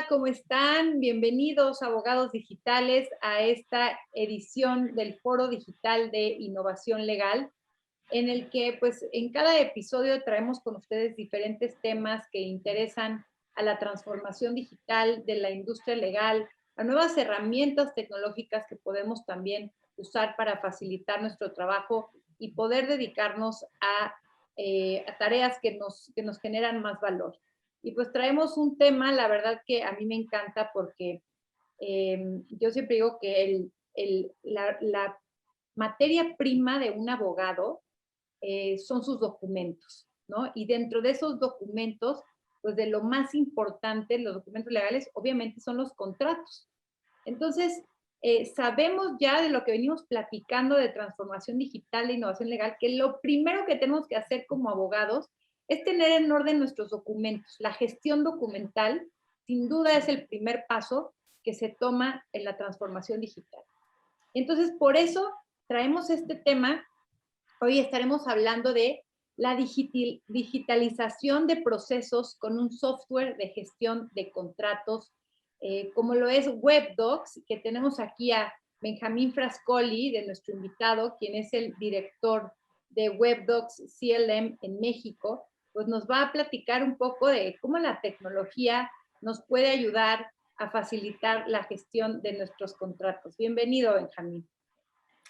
Hola, ¿cómo están? Bienvenidos, abogados digitales, a esta edición del Foro Digital de Innovación Legal, en el que, pues, en cada episodio traemos con ustedes diferentes temas que interesan a la transformación digital de la industria legal, a nuevas herramientas tecnológicas que podemos también usar para facilitar nuestro trabajo y poder dedicarnos a tareas que nos generan más valor. Y pues traemos un tema, la verdad que a mí me encanta porque yo siempre digo que la materia prima de un abogado son sus documentos, ¿no? Y dentro de esos documentos, pues de lo más importante, los documentos legales, obviamente son los contratos. Entonces, sabemos ya de lo que venimos platicando de transformación digital e innovación legal, que lo primero que tenemos que hacer como abogados es tener en orden nuestros documentos. La gestión documental, sin duda, es el primer paso que se toma en la transformación digital. Entonces, por eso traemos este tema. Hoy estaremos hablando de la digitalización de procesos con un software de gestión de contratos, como lo es WebDocs, que tenemos aquí a Benjamín Frascoli, de nuestro invitado, quien es el director de WebDocs CLM en México, pues nos va a platicar un poco de cómo la tecnología nos puede ayudar a facilitar la gestión de nuestros contratos. Bienvenido, Benjamín.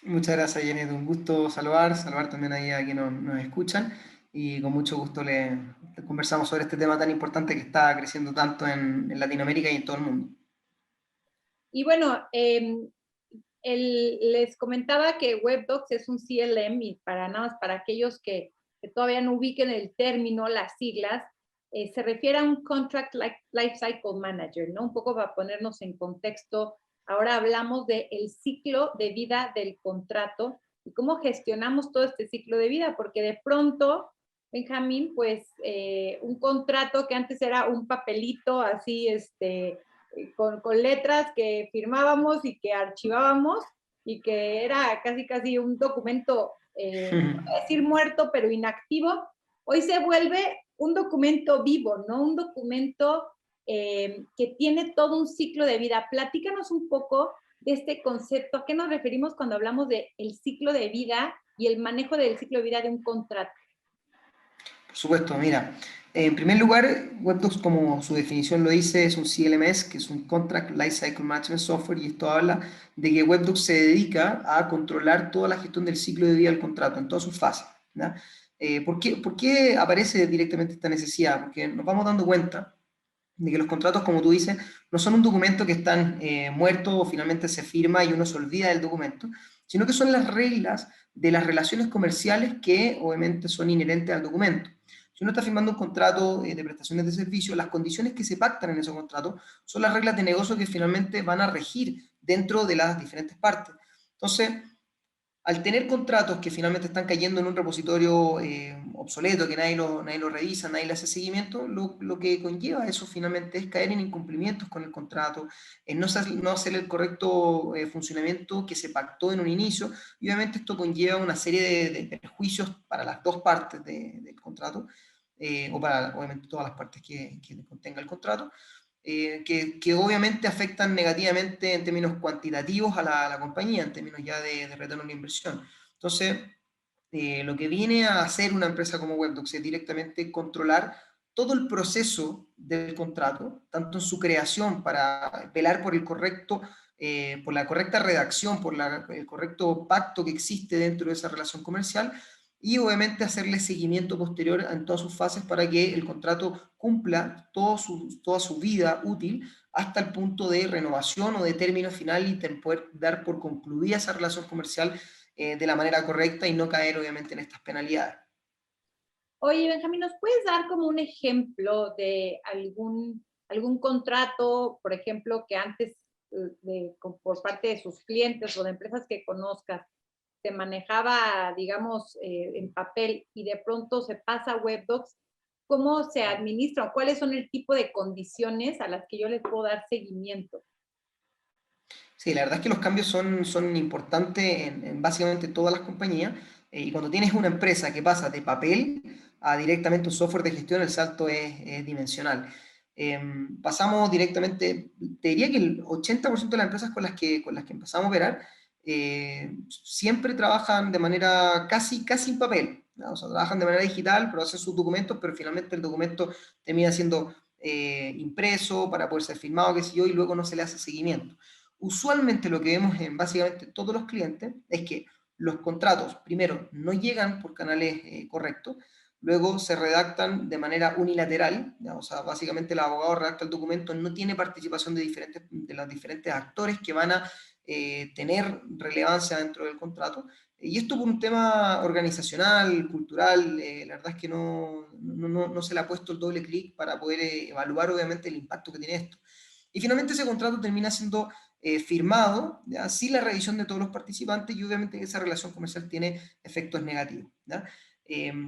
Muchas gracias, Jenny. Un gusto saludar también ahí a quienes nos escuchan y con mucho gusto le conversamos sobre este tema tan importante que está creciendo tanto en Latinoamérica y en todo el mundo. Y bueno, les comentaba que WebDocs es un CLM y para nada más para aquellos que todavía no ubiquen el término, las siglas, se refiere a un Contract Lifecycle Manager, ¿no? Un poco para ponernos en contexto, ahora hablamos del ciclo de vida del contrato y cómo gestionamos todo este ciclo de vida, porque de pronto, Benjamín, pues un contrato que antes era un papelito así, con letras que firmábamos y que archivábamos y que era casi un documento, no voy a decir muerto, pero inactivo, hoy se vuelve un documento vivo, ¿no? Un documento que tiene todo un ciclo de vida. Platícanos un poco de este concepto. ¿A qué nos referimos cuando hablamos del ciclo de vida y el manejo del ciclo de vida de un contrato? Por supuesto, mira, en primer lugar, WebDocs, como su definición lo dice, es un CLMS, que es un Contract Lifecycle Management Software, y esto habla de que WebDocs se dedica a controlar toda la gestión del ciclo de vida del contrato, en todas sus fases, ¿ya? ¿Por qué aparece directamente esta necesidad? Porque nos vamos dando cuenta de que los contratos, como tú dices, no son un documento que están muertos o finalmente se firma y uno se olvida del documento, sino que son las reglas de las relaciones comerciales que obviamente son inherentes al documento. Si uno está firmando un contrato de prestaciones de servicio, las condiciones que se pactan en ese contrato son las reglas de negocio que finalmente van a regir dentro de las diferentes partes. Entonces, al tener contratos que finalmente están cayendo en un repositorio obsoleto, que nadie lo revisa, nadie le hace seguimiento, lo que conlleva eso finalmente es caer en incumplimientos con el contrato, en no hacer el correcto funcionamiento que se pactó en un inicio, y obviamente esto conlleva una serie de perjuicios para las dos partes del contrato, o para obviamente todas las partes que contenga el contrato, que obviamente afectan negativamente en términos cuantitativos a la compañía, en términos ya de retorno de inversión. Entonces, lo que viene a hacer una empresa como WebDocs es directamente controlar todo el proceso del contrato, tanto en su creación para velar por por la correcta redacción, el correcto pacto que existe dentro de esa relación comercial, y obviamente hacerle seguimiento posterior en todas sus fases para que el contrato cumpla toda su vida útil hasta el punto de renovación o de término final, y poder dar por concluida esa relación comercial de la manera correcta y no caer obviamente en estas penalidades. Oye, Benjamín, ¿nos puedes dar como un ejemplo de algún contrato, por ejemplo, que antes por parte de sus clientes o de empresas que conozcas se manejaba, digamos, en papel y de pronto se pasa a WebDocs? ¿Cómo se administra o cuáles son el tipo de condiciones a las que yo les puedo dar seguimiento? Sí, la verdad es que los cambios son importantes en básicamente todas las compañías, y cuando tienes una empresa que pasa de papel a directamente un software de gestión, el salto es dimensional. Pasamos directamente, te diría que el 80% de las empresas con las que empezamos a operar siempre trabajan de manera casi en papel, ¿no? O sea, trabajan de manera digital, pero hacen sus documentos, pero finalmente el documento termina siendo impreso para poder ser firmado, qué sé yo, y luego no se le hace seguimiento. Usualmente lo que vemos en básicamente todos los clientes es que los contratos, primero, no llegan por canales correctos, luego se redactan de manera unilateral, ¿ya? O sea, básicamente el abogado redacta el documento, no tiene participación de los diferentes actores que van a tener relevancia dentro del contrato. Y esto por un tema organizacional, cultural, la verdad es que no se le ha puesto el doble clic para poder evaluar obviamente el impacto que tiene esto. Y finalmente ese contrato termina siendo firmado, ¿ya? Sin la revisión de todos los participantes y obviamente esa relación comercial tiene efectos negativos, ¿ya?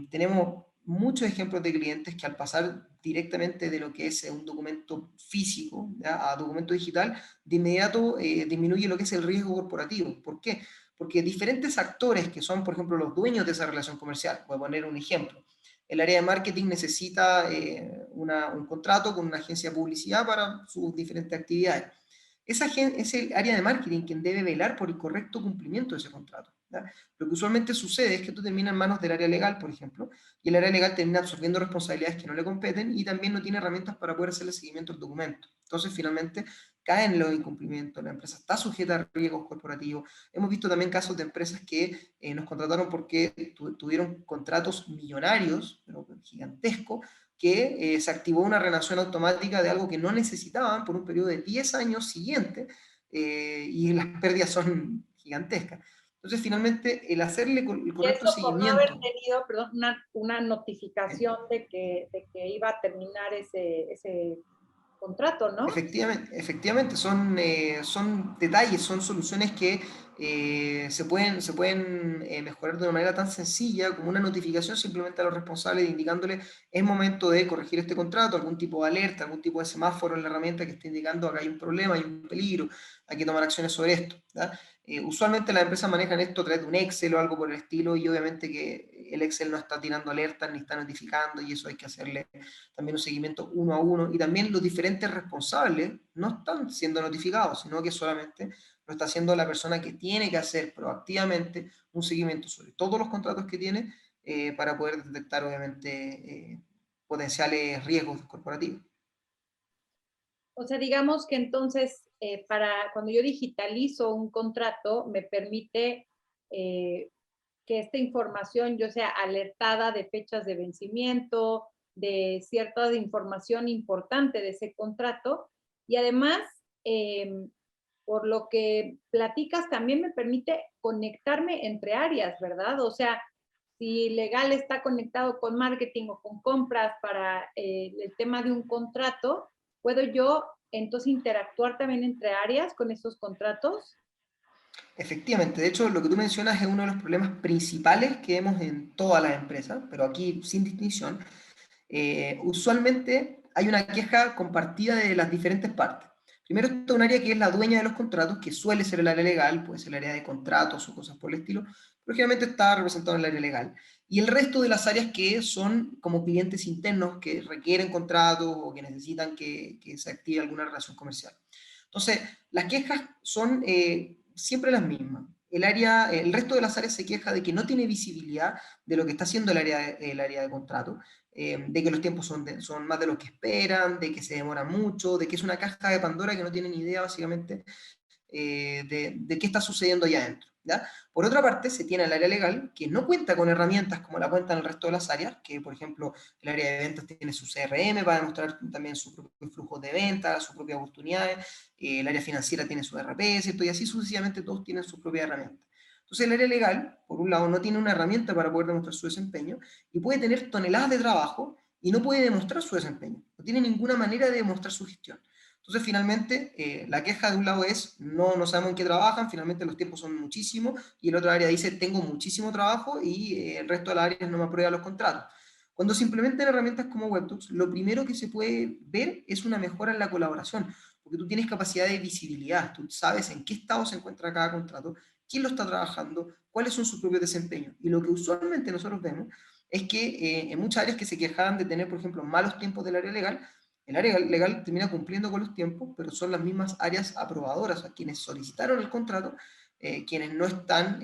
Tenemos muchos ejemplos de clientes que al pasar directamente de lo que es un documento físico, ¿ya? A documento digital, de inmediato disminuye lo que es el riesgo corporativo. ¿Por qué? Porque diferentes actores que son, por ejemplo, los dueños de esa relación comercial, voy a poner un ejemplo, el área de marketing necesita un contrato con una agencia de publicidad para sus diferentes actividades. Es el área de marketing quien debe velar por el correcto cumplimiento de ese contrato, ¿ya? Lo que usualmente sucede es que esto termina en manos del área legal, por ejemplo, y el área legal termina absorbiendo responsabilidades que no le competen y también no tiene herramientas para poder hacerle seguimiento al documento. Entonces, finalmente, caen los incumplimientos, la empresa está sujeta a riesgos corporativos. Hemos visto también casos de empresas que nos contrataron porque tuvieron contratos millonarios, pero gigantescos, que se activó una relación automática de algo que no necesitaban por un periodo de 10 años siguiente, y las pérdidas son gigantescas. Entonces, finalmente, el hacerle el Y correcto eso por no haber seguimiento. tenido, perdón, una notificación de que iba a terminar ese contrato, ¿no? Efectivamente son detalles, son soluciones que se pueden mejorar de una manera tan sencilla como una notificación simplemente a los responsables indicándole es momento de corregir este contrato, algún tipo de alerta, algún tipo de semáforo en la herramienta que esté indicando que hay un problema, hay un peligro, hay que tomar acciones sobre esto, ¿ya? Usualmente las empresas manejan esto a través de un Excel o algo por el estilo y obviamente que el Excel no está tirando alertas ni está notificando y eso hay que hacerle también un seguimiento uno a uno, y también los diferentes responsables no están siendo notificados, sino que solamente lo está haciendo la persona que tiene que hacer proactivamente un seguimiento sobre todos los contratos que tiene para poder detectar, obviamente, potenciales riesgos corporativos. O sea, digamos que entonces, para cuando yo digitalizo un contrato, me permite que esta información yo sea alertada de fechas de vencimiento, de cierta información importante de ese contrato y además, por lo que platicas, también me permite conectarme entre áreas, ¿verdad? O sea, si legal está conectado con marketing o con compras para el tema de un contrato, ¿puedo yo entonces interactuar también entre áreas con esos contratos? Efectivamente, de hecho, lo que tú mencionas es uno de los problemas principales que vemos en todas las empresas, pero aquí sin distinción. Usualmente hay una queja compartida de las diferentes partes. Primero está un área que es la dueña de los contratos, que suele ser el área legal, puede ser el área de contratos o cosas por el estilo, pero generalmente está representado en el área legal. Y el resto de las áreas que son como clientes internos que requieren contratos o que necesitan que se active alguna relación comercial. Entonces, las quejas son siempre las mismas. El resto de las áreas se queja de que no tiene visibilidad de lo que está haciendo el área de contrato, de que los tiempos son más de lo que esperan, de que se demora mucho, de que es una caja de Pandora que no tienen idea básicamente de qué está sucediendo allá adentro, ¿ya? Por otra parte, se tiene el área legal que no cuenta con herramientas como la cuentan el resto de las áreas, que por ejemplo el área de ventas tiene su CRM para demostrar también su propio flujo de ventas, sus propias oportunidades, el área financiera tiene su RP, ¿cierto? Y así sucesivamente todos tienen su propia herramienta. Entonces el área legal, por un lado, no tiene una herramienta para poder demostrar su desempeño y puede tener toneladas de trabajo y no puede demostrar su desempeño, no tiene ninguna manera de demostrar su gestión. Entonces, finalmente, la queja de un lado es, no sabemos en qué trabajan, finalmente los tiempos son muchísimos, y el otro área dice, tengo muchísimo trabajo y el resto de las áreas no me aprueban los contratos. Cuando se implementan herramientas como Webtools, lo primero que se puede ver es una mejora en la colaboración, porque tú tienes capacidad de visibilidad, tú sabes en qué estado se encuentra cada contrato, quién lo está trabajando, cuáles son sus propios desempeños. Y lo que usualmente nosotros vemos es que en muchas áreas que se quejaban de tener, por ejemplo, malos tiempos del área legal, El área legal termina cumpliendo con los tiempos, pero son las mismas áreas aprobadoras, a quienes solicitaron el contrato, quienes no están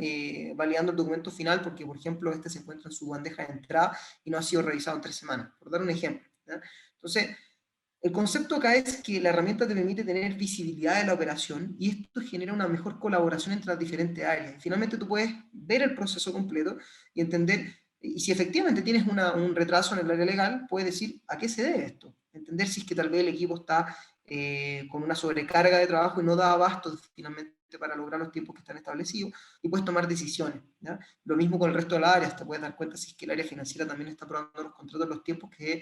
validando el documento final porque, por ejemplo, este se encuentra en su bandeja de entrada y no ha sido revisado en 3 semanas, por dar un ejemplo. ¿Ya? Entonces, el concepto acá es que la herramienta te permite tener visibilidad de la operación y esto genera una mejor colaboración entre las diferentes áreas. Finalmente tú puedes ver el proceso completo y entender, y si efectivamente tienes un retraso en el área legal, puedes decir a qué se debe esto. Entender si es que tal vez el equipo está con una sobrecarga de trabajo y no da abasto finalmente para lograr los tiempos que están establecidos y puedes tomar decisiones. ¿Ya? Lo mismo con el resto de las áreas, te puedes dar cuenta si es que el área financiera también está aprobando los contratos en los tiempos que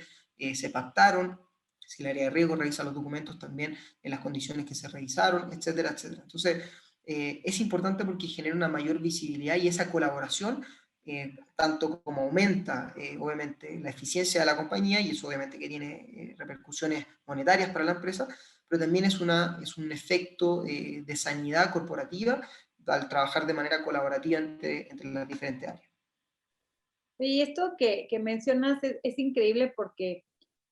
se pactaron, si el área de riesgo revisa los documentos también en las condiciones que se revisaron, etcétera, etcétera. Entonces, es importante porque genera una mayor visibilidad y esa colaboración, tanto como aumenta, obviamente, la eficiencia de la compañía, y eso obviamente que tiene repercusiones monetarias para la empresa, pero también es un efecto de sanidad corporativa al trabajar de manera colaborativa entre las diferentes áreas. Y esto que mencionas es increíble porque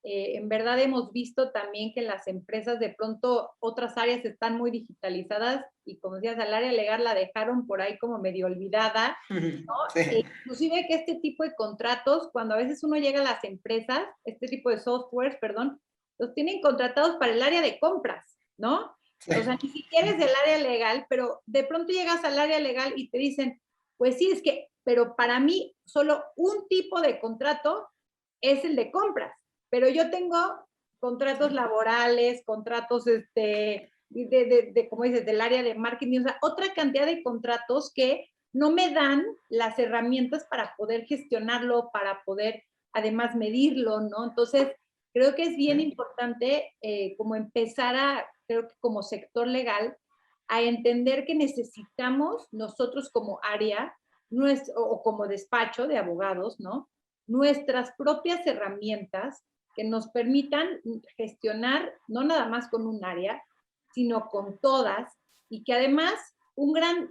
en verdad hemos visto también que las empresas de pronto otras áreas están muy digitalizadas y como decías, al área legal la dejaron por ahí como medio olvidada, ¿no? Sí, Inclusive que este tipo de contratos, cuando a veces uno llega a las empresas, este tipo de softwares, perdón, los tienen contratados para el área de compras, ¿no? sí. O sea, ni siquiera es del área legal, pero de pronto llegas al área legal y te dicen, pues sí, es que, pero para mí solo un tipo de contrato es el de compras, pero yo tengo contratos laborales, contratos como dices, del área de marketing, o sea, otra cantidad de contratos que no me dan las herramientas para poder gestionarlo, para poder además medirlo, ¿no? Entonces, creo que es bien importante como empezar a, creo que como sector legal, a entender que necesitamos nosotros como área o como despacho de abogados, ¿no? Nuestras propias herramientas que nos permitan gestionar no nada más con un área, sino con todas y que además un gran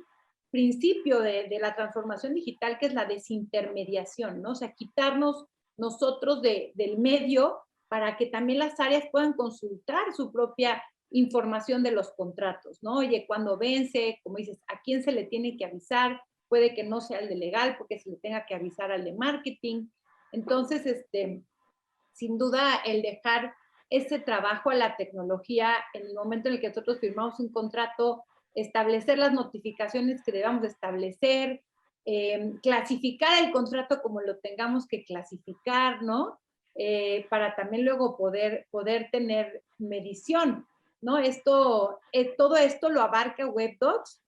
principio de la transformación digital que es la desintermediación, ¿no? O sea, quitarnos nosotros del medio para que también las áreas puedan consultar su propia información de los contratos, ¿no? Oye, cuando vence, como dices, ¿a quién se le tiene que avisar? Puede que no sea el de legal porque se le tenga que avisar al de marketing. Entonces, sin duda, el dejar ese trabajo a la tecnología en el momento en el que nosotros firmamos un contrato, establecer las notificaciones que debamos establecer, clasificar el contrato como lo tengamos que clasificar, ¿no? Para también luego poder tener medición, ¿no? Todo esto lo abarca WebDocs.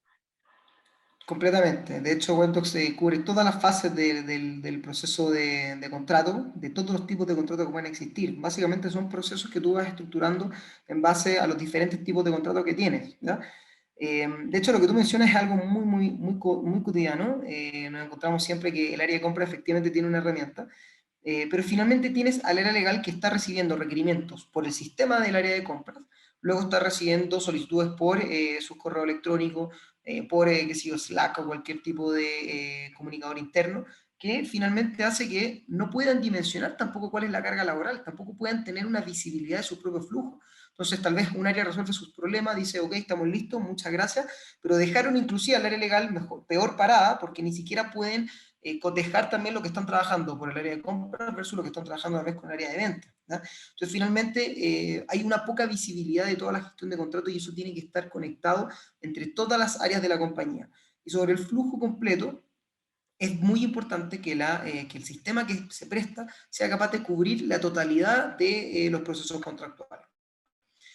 Completamente. De hecho, Webdocs cubre todas las fases del proceso de contrato, de todos los tipos de contratos que pueden existir. Básicamente son procesos que tú vas estructurando en base a los diferentes tipos de contratos que tienes. ¿Ya? De hecho, lo que tú mencionas es algo muy cotidiano. Nos encontramos siempre que el área de compra efectivamente tiene una herramienta, pero finalmente tienes al área legal que está recibiendo requerimientos por el sistema del área de compras, luego está recibiendo solicitudes por sus correos electrónicos, por qué sé yo, Slack o cualquier tipo de comunicador interno, que finalmente hace que no puedan dimensionar tampoco cuál es la carga laboral, tampoco puedan tener una visibilidad de su propio flujo. Entonces, tal vez un área resuelve sus problemas, dice, ok, estamos listos, muchas gracias, pero dejaron inclusive al área legal mejor, peor parada, porque ni siquiera pueden cotejar también lo que están trabajando por el área de compras versus lo que están trabajando a la vez con el área de venta. ¿Ya? Entonces, finalmente, hay una poca visibilidad de toda la gestión de contratos y eso tiene que estar conectado entre todas las áreas de la compañía. Y sobre el flujo completo, es muy importante que el sistema que se presta sea capaz de cubrir la totalidad de los procesos contractuales.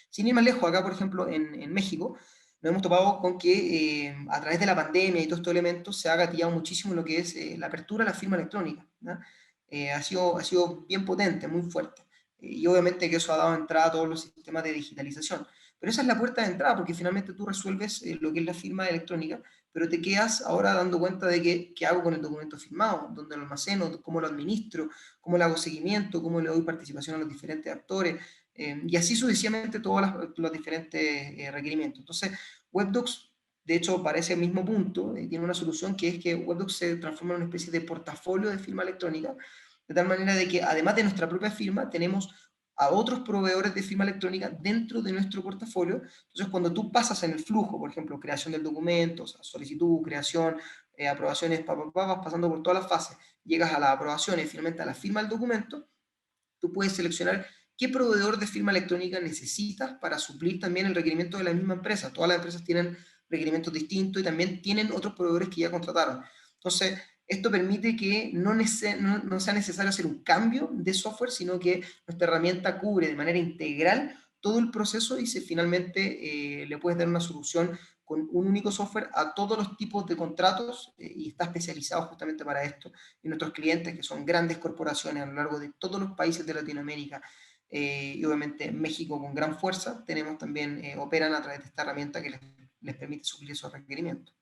Sin ir más lejos, acá, por ejemplo, en México, nos hemos topado con que a través de la pandemia y todos estos elementos se ha gatillado muchísimo lo que es la apertura de la firma electrónica. ¿No? Ha sido bien potente, muy fuerte. Y obviamente que eso ha dado entrada a todos los sistemas de digitalización. Pero esa es la puerta de entrada, porque finalmente tú resuelves lo que es la firma electrónica, pero te quedas ahora dando cuenta de qué hago con el documento firmado, dónde lo almaceno, cómo lo administro, cómo le hago seguimiento, cómo le doy participación a los diferentes actores, y así sucesivamente todos los diferentes requerimientos. Entonces, WebDocs, de hecho, para ese mismo punto, tiene una solución que es que WebDocs se transforma en una especie de portafolio de firma electrónica, de tal manera de que además de nuestra propia firma, tenemos a otros proveedores de firma electrónica dentro de nuestro portafolio. Entonces, cuando tú pasas en el flujo, por ejemplo, creación del documento, o sea, solicitud, creación, aprobaciones, vas pasando por todas las fases, llegas a la aprobación y finalmente a la firma del documento, tú puedes seleccionar qué proveedor de firma electrónica necesitas para suplir también el requerimiento de la misma empresa. Todas las empresas tienen requerimientos distintos y también tienen otros proveedores que ya contrataron. Entonces, esto permite que no sea necesario hacer un cambio de software, sino que nuestra herramienta cubre de manera integral todo el proceso y finalmente le puedes dar una solución con un único software a todos los tipos de contratos y está especializado justamente para esto. Y nuestros clientes, que son grandes corporaciones a lo largo de todos los países de Latinoamérica, y obviamente México con gran fuerza, tenemos también, operan a través de esta herramienta que les permite suplir esos requerimientos.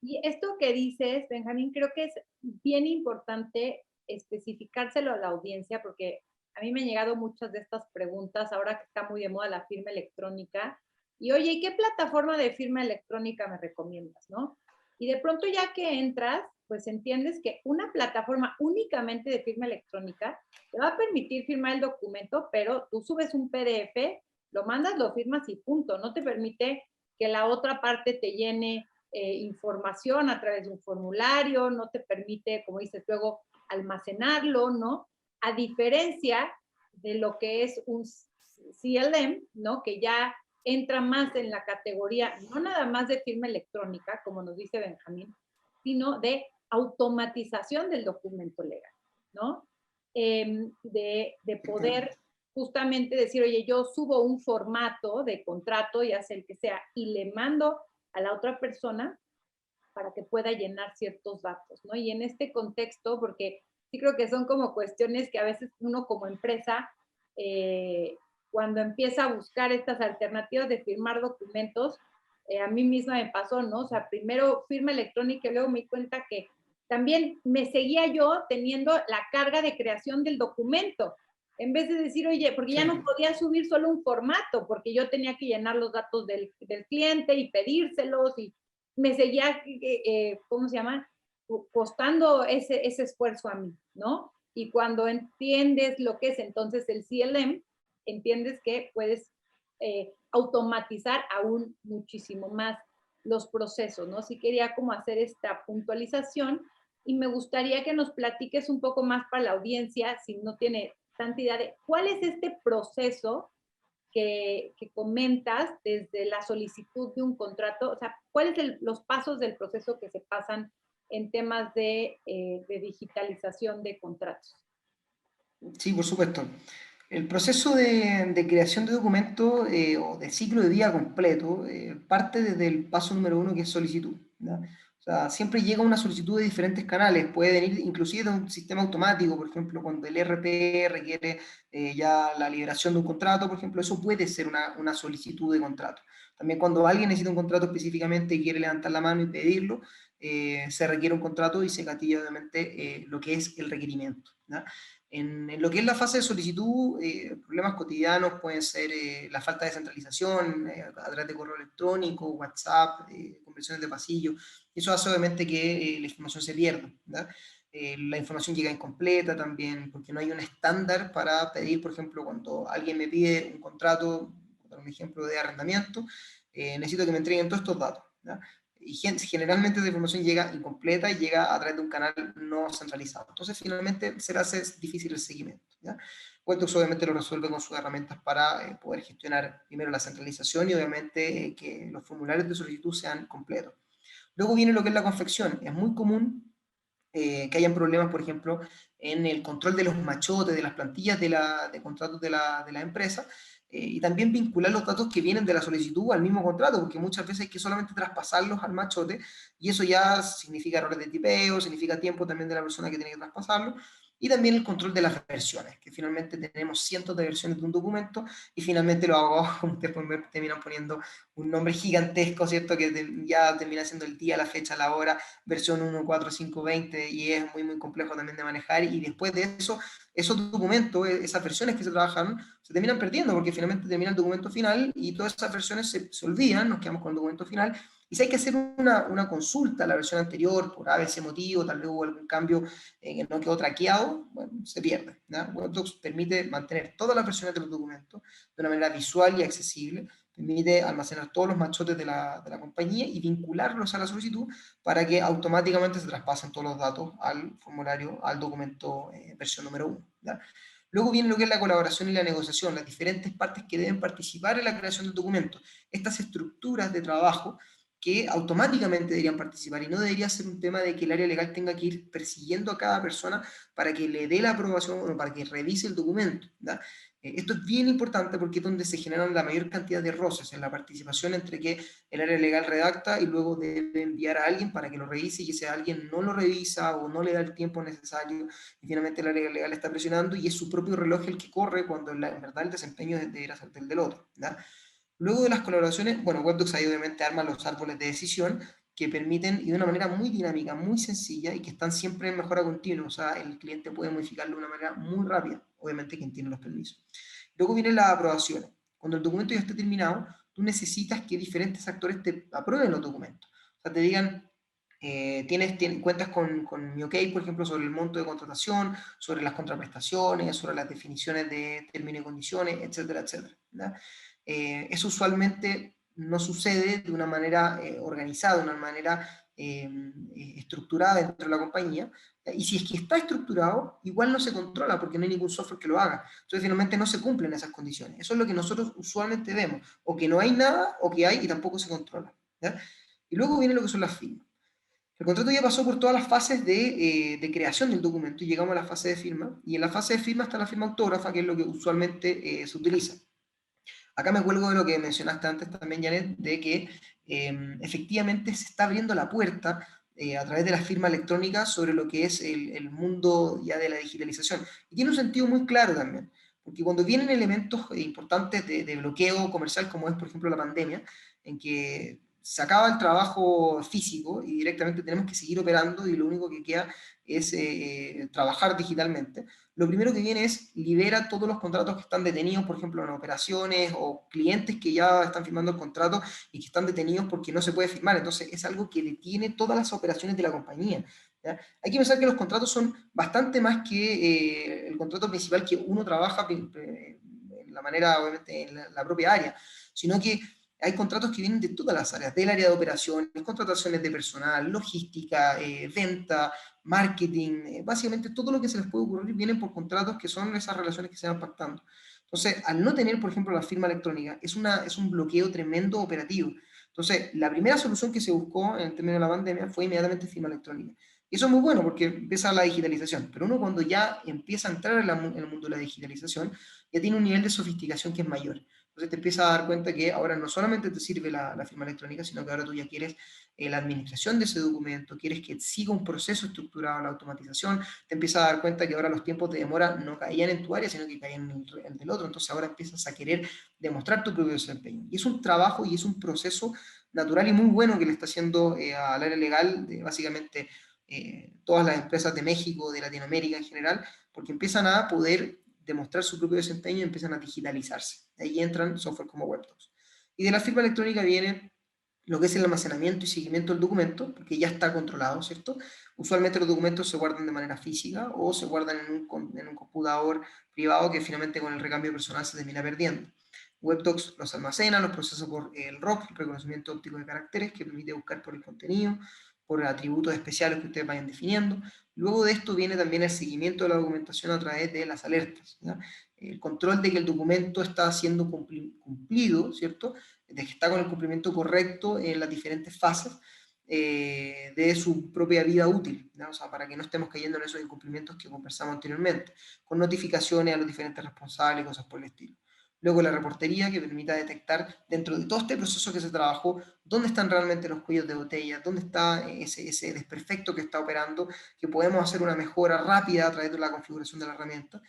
Y esto que dices, Benjamín, creo que es bien importante especificárselo a la audiencia, porque a mí me han llegado muchas de estas preguntas ahora que está muy de moda la firma electrónica. Y oye, ¿qué plataforma de firma electrónica me recomiendas, no? Y de pronto ya que entras, pues entiendes que una plataforma únicamente de firma electrónica te va a permitir firmar el documento, pero tú subes un PDF, lo mandas, lo firmas y punto. No te permite que la otra parte te llene información a través de un formulario, no te permite, como dices luego, almacenarlo, ¿no? A diferencia de lo que es un CLM, ¿no? Que ya entra más en la categoría, no nada más de firma electrónica, como nos dice Benjamín, sino de automatización del documento legal, ¿no? De poder justamente decir, oye, yo subo un formato de contrato, ya sea el que sea, y le mando a la otra persona para que pueda llenar ciertos datos, ¿no? Y en este contexto, porque sí creo que son como cuestiones que a veces uno como empresa, cuando empieza a buscar estas alternativas de firmar documentos, a mí misma me pasó, ¿no? O sea, primero firma electrónica y luego me di cuenta que también me seguía yo teniendo la carga de creación del documento. En vez de decir, oye, porque ya no podía subir solo un formato, porque yo tenía que llenar los datos del cliente y pedírselos y me seguía, ¿cómo se llama? Costando ese esfuerzo a mí, ¿no? Y cuando entiendes lo que es entonces el CLM, entiendes que puedes automatizar aún muchísimo más los procesos, ¿no? Sí quería como hacer esta puntualización y me gustaría que nos platiques un poco más para la audiencia, si no tiene tanta idea de cuál es este proceso que comentas desde la solicitud de un contrato, o sea, ¿cuáles son los pasos del proceso que se pasan en temas de digitalización de contratos? Sí, por supuesto. El proceso de creación de documento o de ciclo de vida completo parte desde el paso número uno, que es solicitud, ¿ya? O sea, siempre llega una solicitud de diferentes canales, puede venir inclusive de un sistema automático, por ejemplo, cuando el RP requiere ya la liberación de un contrato, por ejemplo, eso puede ser una solicitud de contrato. También cuando alguien necesita un contrato específicamente y quiere levantar la mano y pedirlo, se requiere un contrato y se gatilla obviamente lo que es el requerimiento, ¿ya? En lo que es la fase de solicitud, problemas cotidianos pueden ser la falta de centralización a través de correo electrónico, WhatsApp, conversiones de pasillo. Eso hace obviamente que la información se pierda, ¿verdad? La información llega incompleta también, porque no hay un estándar para pedir, por ejemplo, cuando alguien me pide un contrato, por un ejemplo de arrendamiento, necesito que me entreguen todos estos datos, ¿verdad? Y generalmente la información llega incompleta y llega a través de un canal no centralizado. Entonces, finalmente, se le hace difícil el seguimiento, ¿ya? Webdocs obviamente lo resuelve con sus herramientas para poder gestionar primero la centralización y obviamente que los formularios de solicitud sean completos. Luego viene lo que es la confección. Es muy común que hayan problemas, por ejemplo, en el control de los machotes, de las plantillas de contratos de la empresa, y también vincular los datos que vienen de la solicitud al mismo contrato, porque muchas veces hay que solamente traspasarlos al machote, y eso ya significa errores de tipeo, significa tiempo también de la persona que tiene que traspasarlo, y también el control de las versiones, que finalmente tenemos cientos de versiones de un documento, y finalmente los abogados, como ustedes pueden ver, terminan poniendo un nombre gigantesco, ¿cierto? Que ya termina siendo el día, la fecha, la hora, versión 1, 4, 5, 20, y es muy, muy complejo también de manejar, y después de eso esos documentos, esas versiones que se trabajaron, se terminan perdiendo porque finalmente termina el documento final y todas esas versiones se olvidan, nos quedamos con el documento final. Y si hay que hacer una consulta a la versión anterior por ABC motivo, tal vez hubo algún cambio que no quedó traqueado, bueno, se pierde. ¿Ya? WebDocs permite mantener todas las versiones de los documentos de una manera visual y accesible, permite almacenar todos los machotes de la compañía y vincularlos a la solicitud para que automáticamente se traspasen todos los datos al formulario, al documento versión número 1. ¿Ya? Luego viene lo que es la colaboración y la negociación, las diferentes partes que deben participar en la creación del documento. Estas estructuras de trabajo que automáticamente deberían participar y no debería ser un tema de que el área legal tenga que ir persiguiendo a cada persona para que le dé la aprobación o para que revise el documento. ¿Ya? Esto es bien importante porque es donde se generan la mayor cantidad de roces en la participación entre que el área legal redacta y luego debe enviar a alguien para que lo revise y ese alguien no lo revisa o no le da el tiempo necesario y finalmente el área legal está presionando y es su propio reloj el que corre cuando en verdad el desempeño debería ser del otro. ¿Ya? Luego de las colaboraciones, bueno, WebDocs ahí obviamente arma los árboles de decisión que permiten, y de una manera muy dinámica, muy sencilla, y que están siempre en mejora continua, o sea, el cliente puede modificarlo de una manera muy rápida, obviamente quien tiene los permisos. Luego vienen las aprobaciones. Cuando el documento ya esté terminado, tú necesitas que diferentes actores te aprueben los documentos. O sea, te digan, cuentas con mi OK, por ejemplo, sobre el monto de contratación, sobre las contraprestaciones, sobre las definiciones de términos y condiciones, etcétera, etcétera. ¿Ya? Eso usualmente no sucede de una manera organizada, de una manera estructurada dentro de la compañía, y si es que está estructurado, igual no se controla porque no hay ningún software que lo haga. Entonces finalmente no se cumplen esas condiciones. Eso es lo que nosotros usualmente vemos, o que no hay nada, o que hay y tampoco se controla. ¿Ya? Y luego viene lo que son las firmas. El contrato ya pasó por todas las fases de creación del documento y llegamos a la fase de firma, y en la fase de firma está la firma autógrafa, que es lo que usualmente se utiliza. Acá me cuelgo de lo que mencionaste antes también, Janet, de que efectivamente se está abriendo la puerta a través de la firma electrónica sobre lo que es el mundo ya de la digitalización. Y tiene un sentido muy claro también, porque cuando vienen elementos importantes de bloqueo comercial, como es por ejemplo la pandemia, en que se acaba el trabajo físico y directamente tenemos que seguir operando y lo único que queda es trabajar digitalmente, lo primero que viene es libera todos los contratos que están detenidos, por ejemplo, en operaciones o clientes que ya están firmando el contrato y que están detenidos porque no se puede firmar. Entonces, es algo que detiene todas las operaciones de la compañía. ¿Ya? Hay que pensar que los contratos son bastante más que el contrato principal que uno trabaja en la manera, obviamente, en la propia área, sino que hay contratos que vienen de todas las áreas, del área de operaciones, contrataciones de personal, logística, venta, marketing, básicamente todo lo que se les puede ocurrir viene por contratos que son esas relaciones que se van pactando. Entonces, al no tener, por ejemplo, la firma electrónica, es un bloqueo tremendo operativo. Entonces, la primera solución que se buscó en términos de la pandemia fue inmediatamente firma electrónica. Y eso es muy bueno porque empieza la digitalización, pero uno cuando ya empieza a entrar en el mundo de la digitalización, ya tiene un nivel de sofisticación que es mayor. Entonces te empiezas a dar cuenta que ahora no solamente te sirve la firma electrónica, sino que ahora tú ya quieres la administración de ese documento, quieres que siga un proceso estructurado, la automatización, te empiezas a dar cuenta que ahora los tiempos de demora no caían en tu área, sino que caían en el del otro, entonces ahora empiezas a querer demostrar tu propio desempeño. Y es un trabajo y es un proceso natural y muy bueno que le está haciendo al área legal de básicamente todas las empresas de México, de Latinoamérica en general, porque empiezan a poder demostrar su propio desempeño y empiezan a digitalizarse. Ahí entran software como WebDocs. Y de la firma electrónica viene lo que es el almacenamiento y seguimiento del documento, porque ya está controlado, ¿cierto? Usualmente los documentos se guardan de manera física o se guardan en un computador privado que finalmente con el recambio personal se termina perdiendo. WebDocs los almacena, los procesa por el ROC, el reconocimiento óptico de caracteres, que permite buscar por el contenido, por atributos especiales que ustedes vayan definiendo. Luego de esto viene también el seguimiento de la documentación a través de las alertas. ¿Ya? El control de que el documento está siendo cumplido, ¿cierto? De que está con el cumplimiento correcto en las diferentes fases de su propia vida útil, ¿no? O sea, para que no estemos cayendo en esos incumplimientos que conversamos anteriormente, con notificaciones a los diferentes responsables y cosas por el estilo. Luego la reportería que permita detectar dentro de todo este proceso que se trabajó dónde están realmente los cuellos de botella, dónde está ese desperfecto que está operando, que podemos hacer una mejora rápida a través de la configuración de la herramienta.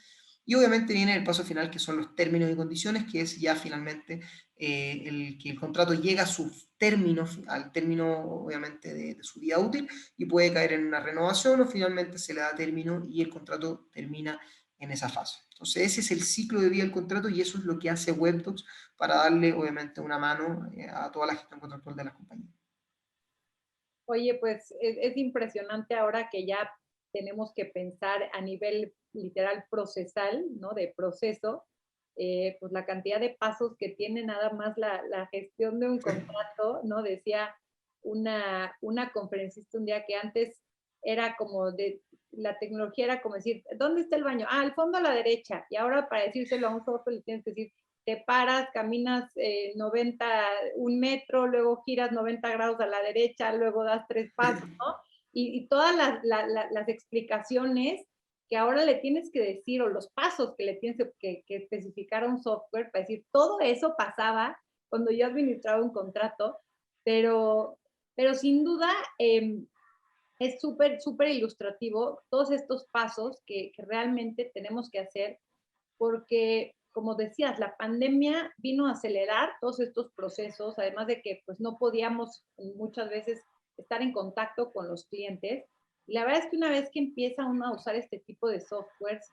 Y obviamente viene el paso final, que son los términos y condiciones, que es ya finalmente que el contrato llega a su término, al término obviamente de su vida útil y puede caer en una renovación o finalmente se le da término y el contrato termina en esa fase. Entonces ese es el ciclo de vida del contrato y eso es lo que hace Webdocs para darle obviamente una mano a toda la gestión contractual de las compañías. Oye, pues es impresionante ahora que ya tenemos que pensar a nivel literal procesal, ¿no? De proceso, pues la cantidad de pasos que tiene nada más la gestión de un contrato, ¿no? Decía una conferencista un día que antes era como de, la tecnología era como decir, ¿dónde está el baño? Ah, al fondo a la derecha. Y ahora para decírselo a un software le tienes que decir, te paras, caminas 90, un metro, luego giras 90 grados a la derecha, luego das 3 pasos, ¿no? Y todas las explicaciones que ahora le tienes que decir, o los pasos que le tienes que especificar a un software para decir, todo eso pasaba cuando yo administraba un contrato, pero, pero sin duda es súper, súper ilustrativo todos estos pasos que realmente tenemos que hacer porque, como decías, la pandemia vino a acelerar todos estos procesos, además de que pues no podíamos muchas veces estar en contacto con los clientes. Y la verdad es que una vez que empieza uno a usar este tipo de softwares,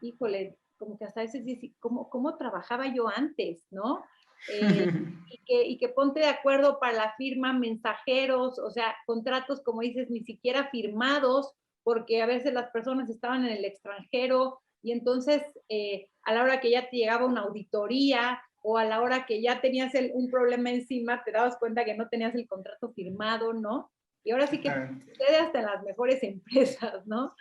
híjole, como que hasta a veces dice, ¿cómo trabajaba yo antes, no? Eh, y que ponte de acuerdo para la firma, mensajeros, o sea, contratos, como dices, ni siquiera firmados, porque a veces las personas estaban en el extranjero y entonces a la hora que ya te llegaba una auditoría o a la hora que ya tenías un problema encima, te dabas cuenta que no tenías el contrato firmado, ¿no? Y ahora sí que Exactamente. sucede hasta en las mejores empresas, ¿no?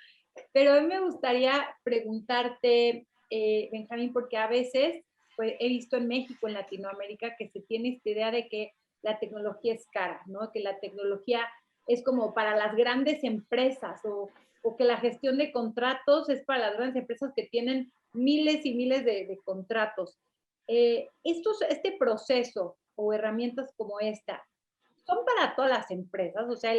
Pero a mí me gustaría preguntarte, Benjamín, porque a veces pues, he visto en México, en Latinoamérica, que se tiene esta idea de que la tecnología es cara, ¿no? Que la tecnología es como para las grandes empresas o que la gestión de contratos es para las grandes empresas que tienen miles y miles de contratos. Este proceso o herramientas como esta, ¿son para todas las empresas? O sea,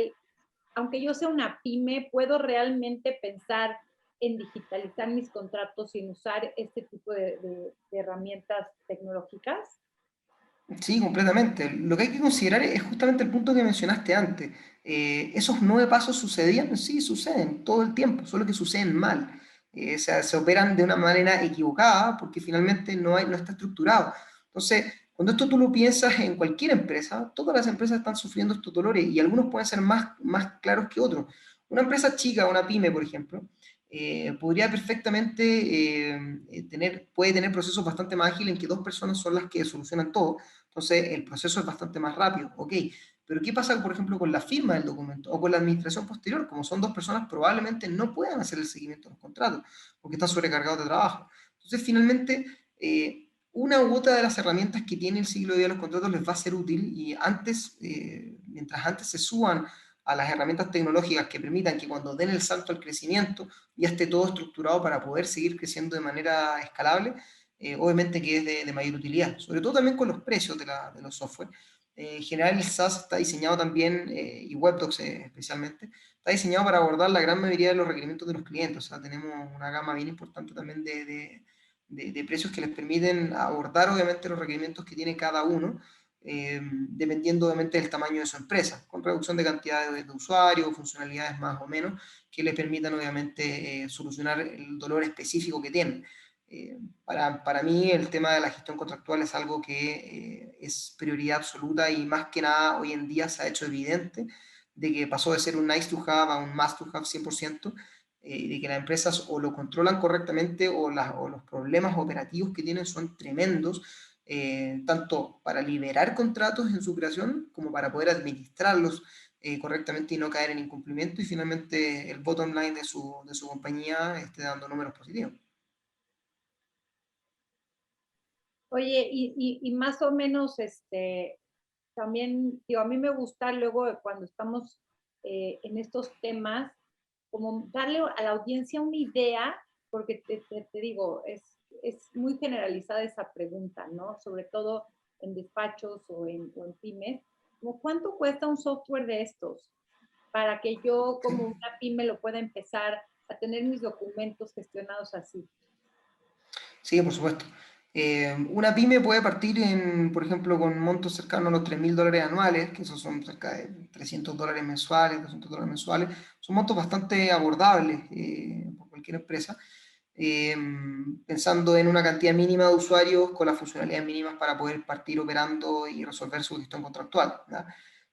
aunque yo sea una pyme, ¿puedo realmente pensar en digitalizar mis contratos sin usar este tipo de herramientas tecnológicas? Sí, completamente. Lo que hay que considerar es justamente el punto que mencionaste antes. ¿Esos 9 pasos sucedían? Sí, suceden todo el tiempo, solo que suceden mal. O sea, se operan de una manera equivocada porque finalmente no está estructurado. Entonces, cuando esto tú lo piensas en cualquier empresa, todas las empresas están sufriendo estos dolores y algunos pueden ser más claros que otros. Una empresa chica, una pyme, por ejemplo, podría perfectamente puede tener procesos bastante más ágiles en que 2 personas son las que solucionan todo, entonces el proceso es bastante más rápido, ok. Pero ¿qué pasa, por ejemplo, con la firma del documento o con la administración posterior? Como son 2 personas, probablemente no puedan hacer el seguimiento de los contratos porque están sobrecargados de trabajo. Entonces, finalmente, una u otra de las herramientas que tiene el ciclo de vida de los contratos les va a ser útil y mientras antes se suban a las herramientas tecnológicas que permitan que cuando den el salto al crecimiento ya esté todo estructurado para poder seguir creciendo de manera escalable, obviamente que es de mayor utilidad, sobre todo también con los precios de los software. En general el SaaS está diseñado también, y Webdocs especialmente, está diseñado para abordar la gran mayoría de los requerimientos de los clientes, o sea, tenemos una gama bien importante también de precios que les permiten abordar obviamente los requerimientos que tiene cada uno, dependiendo obviamente del tamaño de su empresa, con reducción de cantidad de usuarios, funcionalidades más o menos, que les permitan obviamente solucionar el dolor específico que tienen. Para mí el tema de la gestión contractual es algo que es prioridad absoluta y más que nada hoy en día se ha hecho evidente de que pasó de ser un nice to have a un must to have 100%, de que las empresas o lo controlan correctamente o los problemas operativos que tienen son tremendos, tanto para liberar contratos en su creación como para poder administrarlos correctamente y no caer en incumplimiento y finalmente el bottom line de su compañía esté dando números positivos. Oye, y más o menos, también, digo, a mí me gusta luego cuando estamos en estos temas, como darle a la audiencia una idea, porque te digo, es muy generalizada esa pregunta, ¿no? Sobre todo en despachos o en pymes, como cuánto cuesta un software de estos para que yo Sí, como una pyme lo pueda empezar a tener mis documentos gestionados así. sí, por supuesto. Una pyme puede partir por ejemplo, con montos cercanos a los $3.000 anuales, que esos son cerca de $300 mensuales, $200 mensuales. Son montos bastante abordables por cualquier empresa. pensando en una cantidad mínima de usuarios con las funcionalidades mínimas para poder partir operando y resolver su gestión contractual, ¿ya?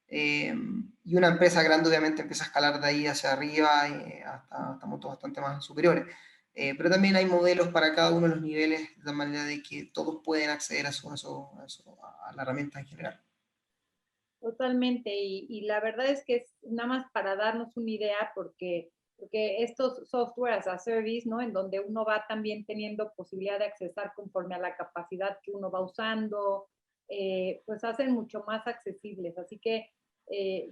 Y una empresa grande obviamente empieza a escalar de ahí hacia arriba hasta montos bastante más superiores. Pero también hay modelos para cada uno de los niveles, de manera de que todos pueden acceder a la herramienta en general. Totalmente, y la verdad es que es nada más para darnos una idea, porque estos software as a service, ¿no? En donde uno va también teniendo posibilidad de accesar conforme a la capacidad que uno va usando, pues hacen mucho más accesibles. Así que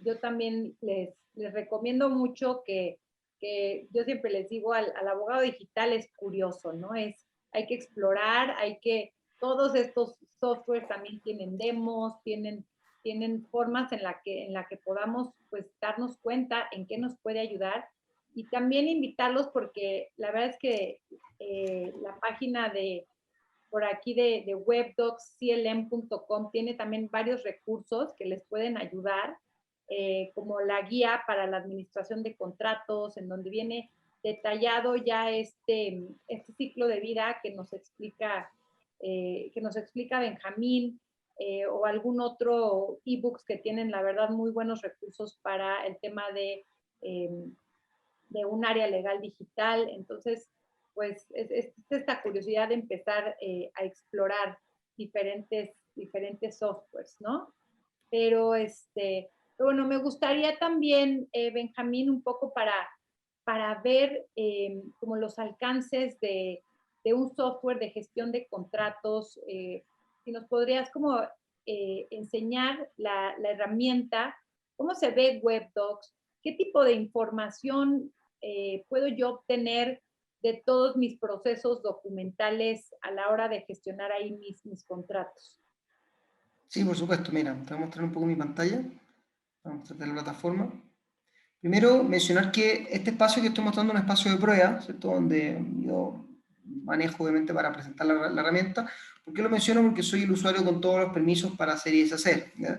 yo también les recomiendo mucho que yo siempre les digo al abogado digital es curioso, ¿no? Hay que explorar, todos estos softwares también tienen demos, tienen formas en la que podamos pues darnos cuenta en qué nos puede ayudar y también invitarlos porque la verdad es que la página de por aquí de webdocsclm.com tiene también varios recursos que les pueden ayudar, como la guía para la administración de contratos, en donde viene detallado ya este ciclo de vida que nos explica Benjamín, o algún otro ebooks que tienen, la verdad, muy buenos recursos para el tema de un área legal digital. Entonces, pues es esta curiosidad de empezar a explorar diferentes softwares, ¿no? Pero, bueno, me gustaría también, Benjamín, un poco para ver como los alcances de un software de gestión de contratos, si nos podrías como enseñar la herramienta, cómo se ve WebDocs, qué tipo de información puedo yo obtener de todos mis procesos documentales a la hora de gestionar ahí mis contratos. Sí, por supuesto, mira, te voy a mostrar un poco mi pantalla, vamos a mostrar la plataforma. Primero, mencionar que este espacio que estoy mostrando es un espacio de prueba, ¿cierto? Donde yo manejo, obviamente, para presentar la herramienta. ¿Por qué lo menciono? Porque soy el usuario con todos los permisos para hacer y deshacer, ¿ya?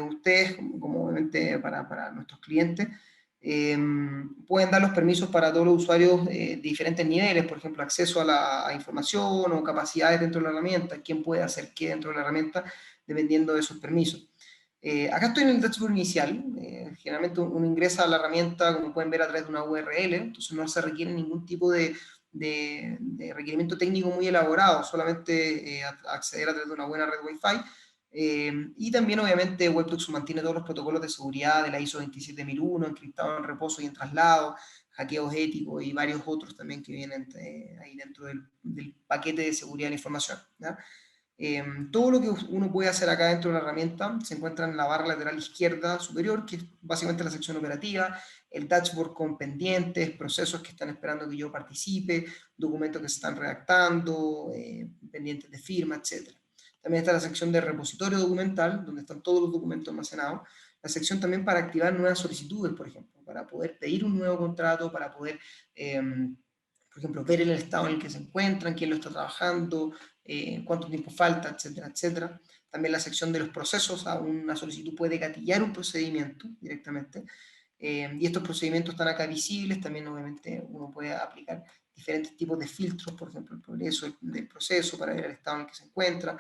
Ustedes, como obviamente para nuestros clientes, pueden dar los permisos para todos los usuarios de diferentes niveles, por ejemplo, acceso a información o capacidades dentro de la herramienta, quién puede hacer qué dentro de la herramienta, dependiendo de esos permisos. Acá estoy en el dashboard inicial. Generalmente uno ingresa a la herramienta, como pueden ver, a través de una URL, entonces no se requiere ningún tipo de requerimiento técnico muy elaborado, solamente acceder a través de una buena red Wi-Fi. Y también, obviamente, Webdocs mantiene todos los protocolos de seguridad de la ISO 27001, encriptado en reposo y en traslado, hackeos éticos y varios otros también que vienen ahí dentro del paquete de seguridad de la información, ¿ya? Todo lo que uno puede hacer acá dentro de la herramienta se encuentra en la barra lateral izquierda superior, que es básicamente la sección operativa, el dashboard con pendientes, procesos que están esperando que yo participe, documentos que se están redactando, pendientes de firma, etc. También está la sección de repositorio documental, donde están todos los documentos almacenados. La sección también para activar nuevas solicitudes, por ejemplo, para poder pedir un nuevo contrato, para poder, por ejemplo, ver el estado en el que se encuentran, quién lo está trabajando, cuánto tiempo falta, etcétera, etcétera. También la sección de los procesos, una solicitud puede gatillar un procedimiento directamente, y estos procedimientos están acá visibles. También obviamente uno puede aplicar diferentes tipos de filtros, por ejemplo, el progreso del proceso para ver el estado en el que se encuentra,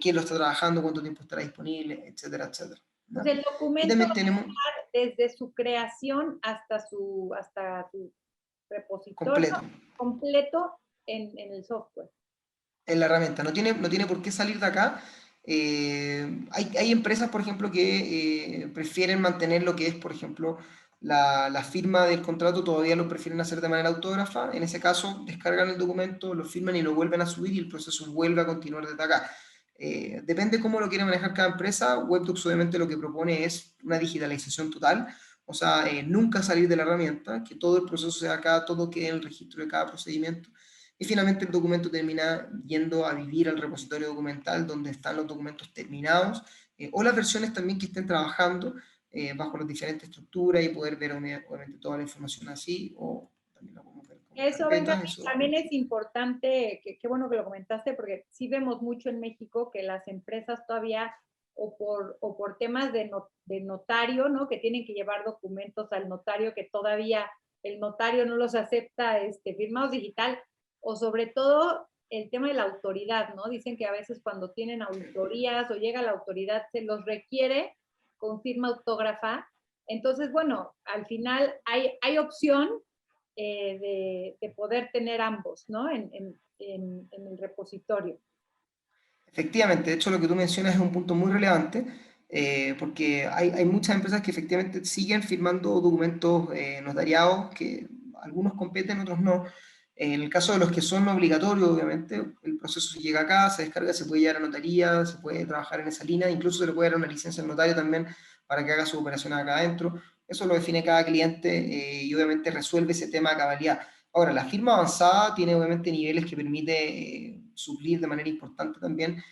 quién lo está trabajando, cuánto tiempo estará disponible, etcétera, etcétera, O ¿no? sea, el Y documento también tenemos desde su creación hasta su repositorio completo completo en el software. en la herramienta. No tiene por qué salir de acá. Hay empresas, por ejemplo, que prefieren mantener lo que es, por ejemplo, la firma del contrato, todavía lo prefieren hacer de manera autógrafa. En ese caso, descargan el documento, lo firman y lo vuelven a subir y el proceso vuelve a continuar desde acá. Depende cómo lo quiere manejar cada empresa. Webdocs obviamente lo que propone es una digitalización total, o sea, nunca salir de la herramienta, que todo el proceso sea acá, todo quede en el registro de cada procedimiento. Y finalmente el documento termina yendo a vivir al repositorio documental donde están los documentos terminados, o las versiones también que estén trabajando bajo las diferentes estructuras, y poder ver obviamente toda la información así, o también lo podemos ver como Eso, venga, carpetas. Eso. también es importante, qué bueno que lo comentaste, porque sí vemos mucho en México que las empresas todavía, o por temas de notario, ¿no? Que tienen que llevar documentos al notario, que todavía el notario no los acepta firmados digital, o sobre todo el tema de la autoridad, ¿no? Dicen que a veces cuando tienen auditorías o llega la autoridad se los requiere con firma autógrafa. Entonces, bueno, al final hay opción de poder tener ambos, ¿no? En el repositorio. Efectivamente, de hecho lo que tú mencionas es un punto muy relevante, porque hay muchas empresas que efectivamente siguen firmando documentos notariados, que algunos competen, otros no. En el caso de los que son obligatorios, obviamente, el proceso se llega acá, se descarga, se puede llevar a notaría, se puede trabajar en esa línea, incluso se le puede dar una licencia al notario también para que haga su operación acá adentro. Eso lo define cada cliente y obviamente resuelve ese tema a cabalidad. Ahora, la firma avanzada tiene obviamente niveles que permite suplir de manera importante también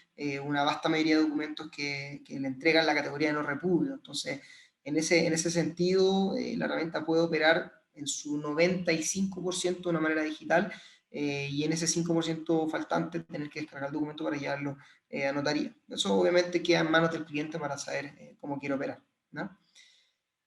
una vasta mayoría de documentos que le entregan la categoría de no repudio. Entonces, en ese sentido, la herramienta puede operar en su 95% de una manera digital y en ese 5% faltante tener que descargar el documento para llevarlo a notaría. Eso obviamente queda en manos del cliente para saber cómo quiere operar, ¿no?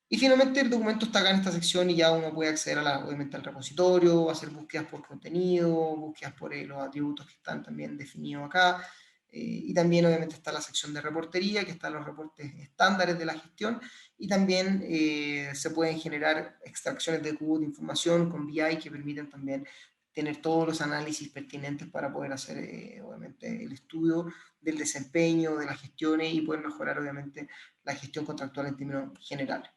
Y finalmente el documento está acá en esta sección y ya uno puede acceder obviamente al repositorio, hacer búsquedas por contenido, búsquedas por los atributos que están también definidos acá. Y también obviamente está la sección de reportería, que están los reportes estándares de la gestión. Y también se pueden generar extracciones de cubos de información con BI que permiten también tener todos los análisis pertinentes para poder hacer obviamente el estudio del desempeño, de las gestiones y poder mejorar obviamente la gestión contractual en términos generales.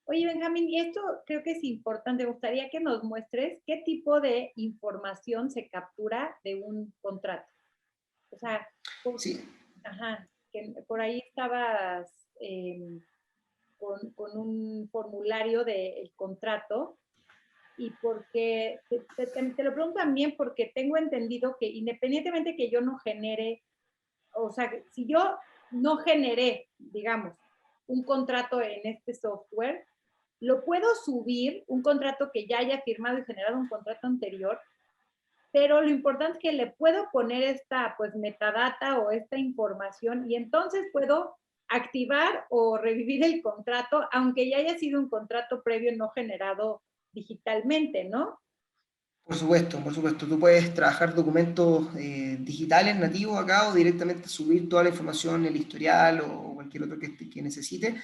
Oye, Benjamín, y esto creo que es importante. Me gustaría que nos muestres qué tipo de información se captura de un contrato. O sea, Sí, ajá, que por ahí estabas con un formulario del contrato y porque, te lo pregunto también porque tengo entendido que independientemente que yo no genere, o sea, si yo no generé, digamos, un contrato en este software, lo puedo subir, un contrato que ya haya firmado y generado un contrato anterior, pero lo importante es que le puedo poner esta pues metadata o esta información y entonces puedo activar o revivir el contrato, aunque ya haya sido un contrato previo no generado digitalmente, ¿no? por supuesto, por supuesto. Tú puedes trabajar documentos digitales nativos acá o directamente subir toda la información, el historial o cualquier otro que necesite.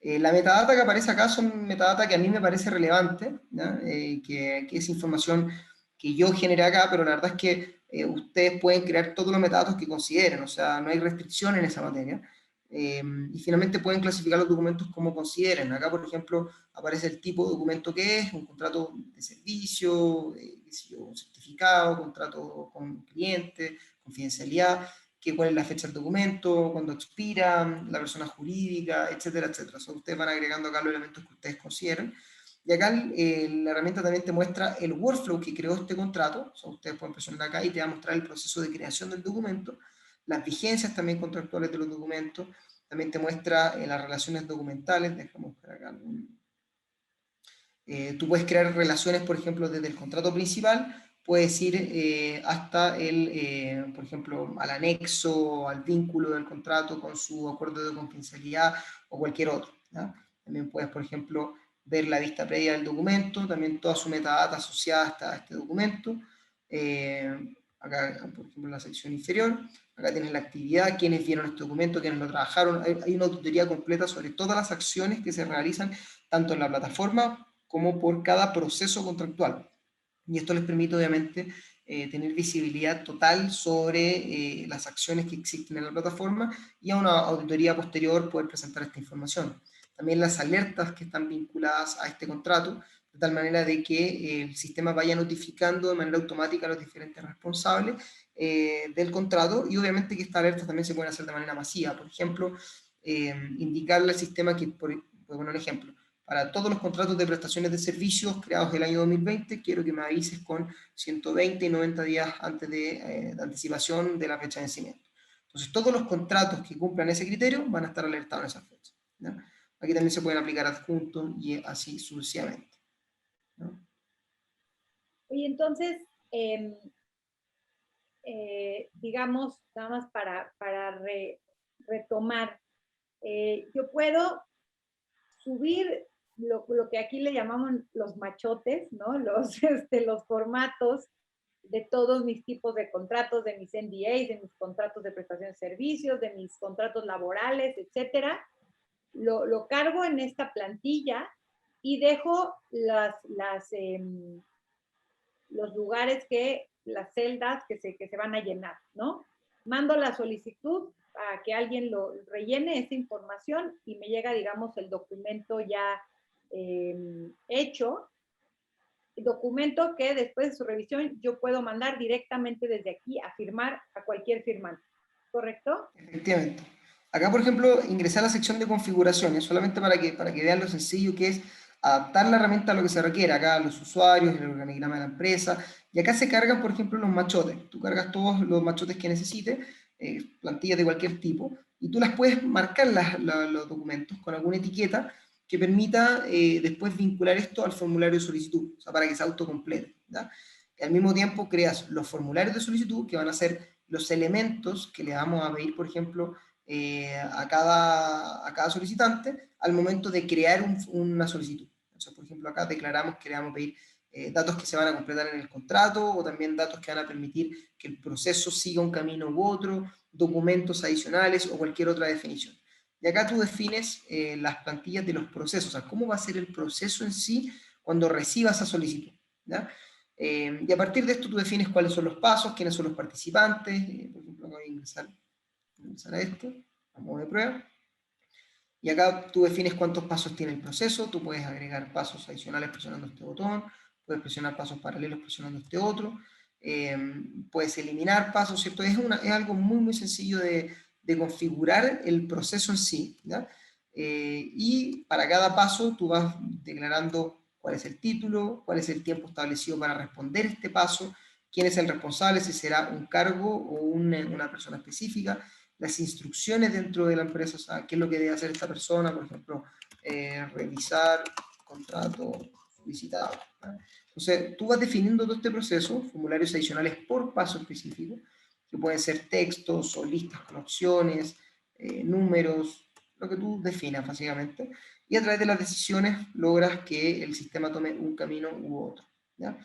La metadata que aparece acá son metadata que a mí me parece relevante, ¿ya? Que es información que yo generé acá, pero la verdad es que ustedes pueden crear todos los metadatos que consideren, o sea, no hay restricción en esa materia. Y finalmente pueden clasificar los documentos como consideren. Acá, por ejemplo, aparece el tipo de documento que es, un contrato de servicio, un certificado, contrato con cliente, confidencialidad, cuál es la fecha del documento, cuándo expira, la persona jurídica, etcétera, etcétera. O sea, ustedes van agregando acá los elementos que ustedes consideren. Y acá la herramienta también te muestra el workflow que creó este contrato. O sea, ustedes pueden presionar acá y te va a mostrar el proceso de creación del documento, las vigencias también contractuales de los documentos, también te muestra las relaciones documentales. Déjame buscar acá tú puedes crear relaciones, por ejemplo, desde el contrato principal, puedes ir hasta por ejemplo, al anexo, al vínculo del contrato con su acuerdo de confidencialidad o cualquier otro, ¿ya? También puedes, por ejemplo, ver la vista previa del documento, también toda su metadata asociada a este documento. Acá, por ejemplo, en la sección inferior, acá tienes la actividad, quiénes vieron este documento, quiénes lo trabajaron. Hay una auditoría completa sobre todas las acciones que se realizan tanto en la plataforma como por cada proceso contractual. Y esto les permite, obviamente, tener visibilidad total sobre las acciones que existen en la plataforma y a una auditoría posterior poder presentar esta información. También las alertas que están vinculadas a este contrato, de tal manera de que el sistema vaya notificando de manera automática a los diferentes responsables del contrato y obviamente que estas alertas también se pueden hacer de manera masiva. Por ejemplo, indicarle al sistema que, por poner un ejemplo, para todos los contratos de prestaciones de servicios creados el año 2020, quiero que me avises con 120 y 90 días antes de anticipación de la fecha de vencimiento. Entonces, todos los contratos que cumplan ese criterio van a estar alertados en esa fecha, ¿no? Aquí también se pueden aplicar adjuntos y así sucesivamente, ¿no? Oye, entonces, digamos, nada más retomar, yo puedo subir lo que aquí le llamamos los machotes, ¿no? Los formatos de todos mis tipos de contratos, de mis NDAs, de mis contratos de prestación de servicios, de mis contratos laborales, etcétera. Lo cargo en esta plantilla y dejo los lugares las celdas que se van a llenar, ¿no? Mando la solicitud a que alguien lo rellene esa información y me llega, digamos, el documento ya hecho, documento que después de su revisión yo puedo mandar directamente desde aquí a firmar a cualquier firmante, ¿correcto? Efectivamente. Acá, por ejemplo, ingresar a la sección de configuraciones, solamente para que vean lo sencillo que es adaptar la herramienta a lo que se requiere. Acá los usuarios, el organigrama de la empresa, y acá se cargan, por ejemplo, los machotes. Tú cargas todos los machotes que necesites, plantillas de cualquier tipo, y tú las puedes marcar los documentos con alguna etiqueta que permita después vincular esto al formulario de solicitud, o sea, para que se autocomplete, ¿ya? Y al mismo tiempo creas los formularios de solicitud que van a ser los elementos que le vamos a pedir, por ejemplo, a cada solicitante al momento de crear una solicitud. Entonces, por ejemplo, acá declaramos que le vamos a pedir datos que se van a completar en el contrato o también datos que van a permitir que el proceso siga un camino u otro, documentos adicionales o cualquier otra definición. Y acá tú defines las plantillas de los procesos, o sea, cómo va a ser el proceso en sí cuando recibas esa solicitud, ¿ya? Y a partir de esto tú defines cuáles son los pasos, quiénes son los participantes, por ejemplo, voy a ingresar a esto, a modo de prueba, y acá tú defines cuántos pasos tiene el proceso, tú puedes agregar pasos adicionales presionando este botón, puedes presionar pasos paralelos presionando este otro, puedes eliminar pasos, ¿cierto? Es algo muy, muy sencillo de configurar el proceso en sí, ¿ya? Y para cada paso tú vas declarando cuál es el título, cuál es el tiempo establecido para responder este paso, quién es el responsable, si será un cargo o una persona específica, las instrucciones dentro de la empresa, o sea, qué es lo que debe hacer esta persona, por ejemplo, revisar contrato solicitado, ¿no? Entonces, tú vas definiendo todo este proceso, formularios adicionales por paso específico, que pueden ser textos o listas con opciones, números, lo que tú definas básicamente, y a través de las decisiones logras que el sistema tome un camino u otro, ¿ya?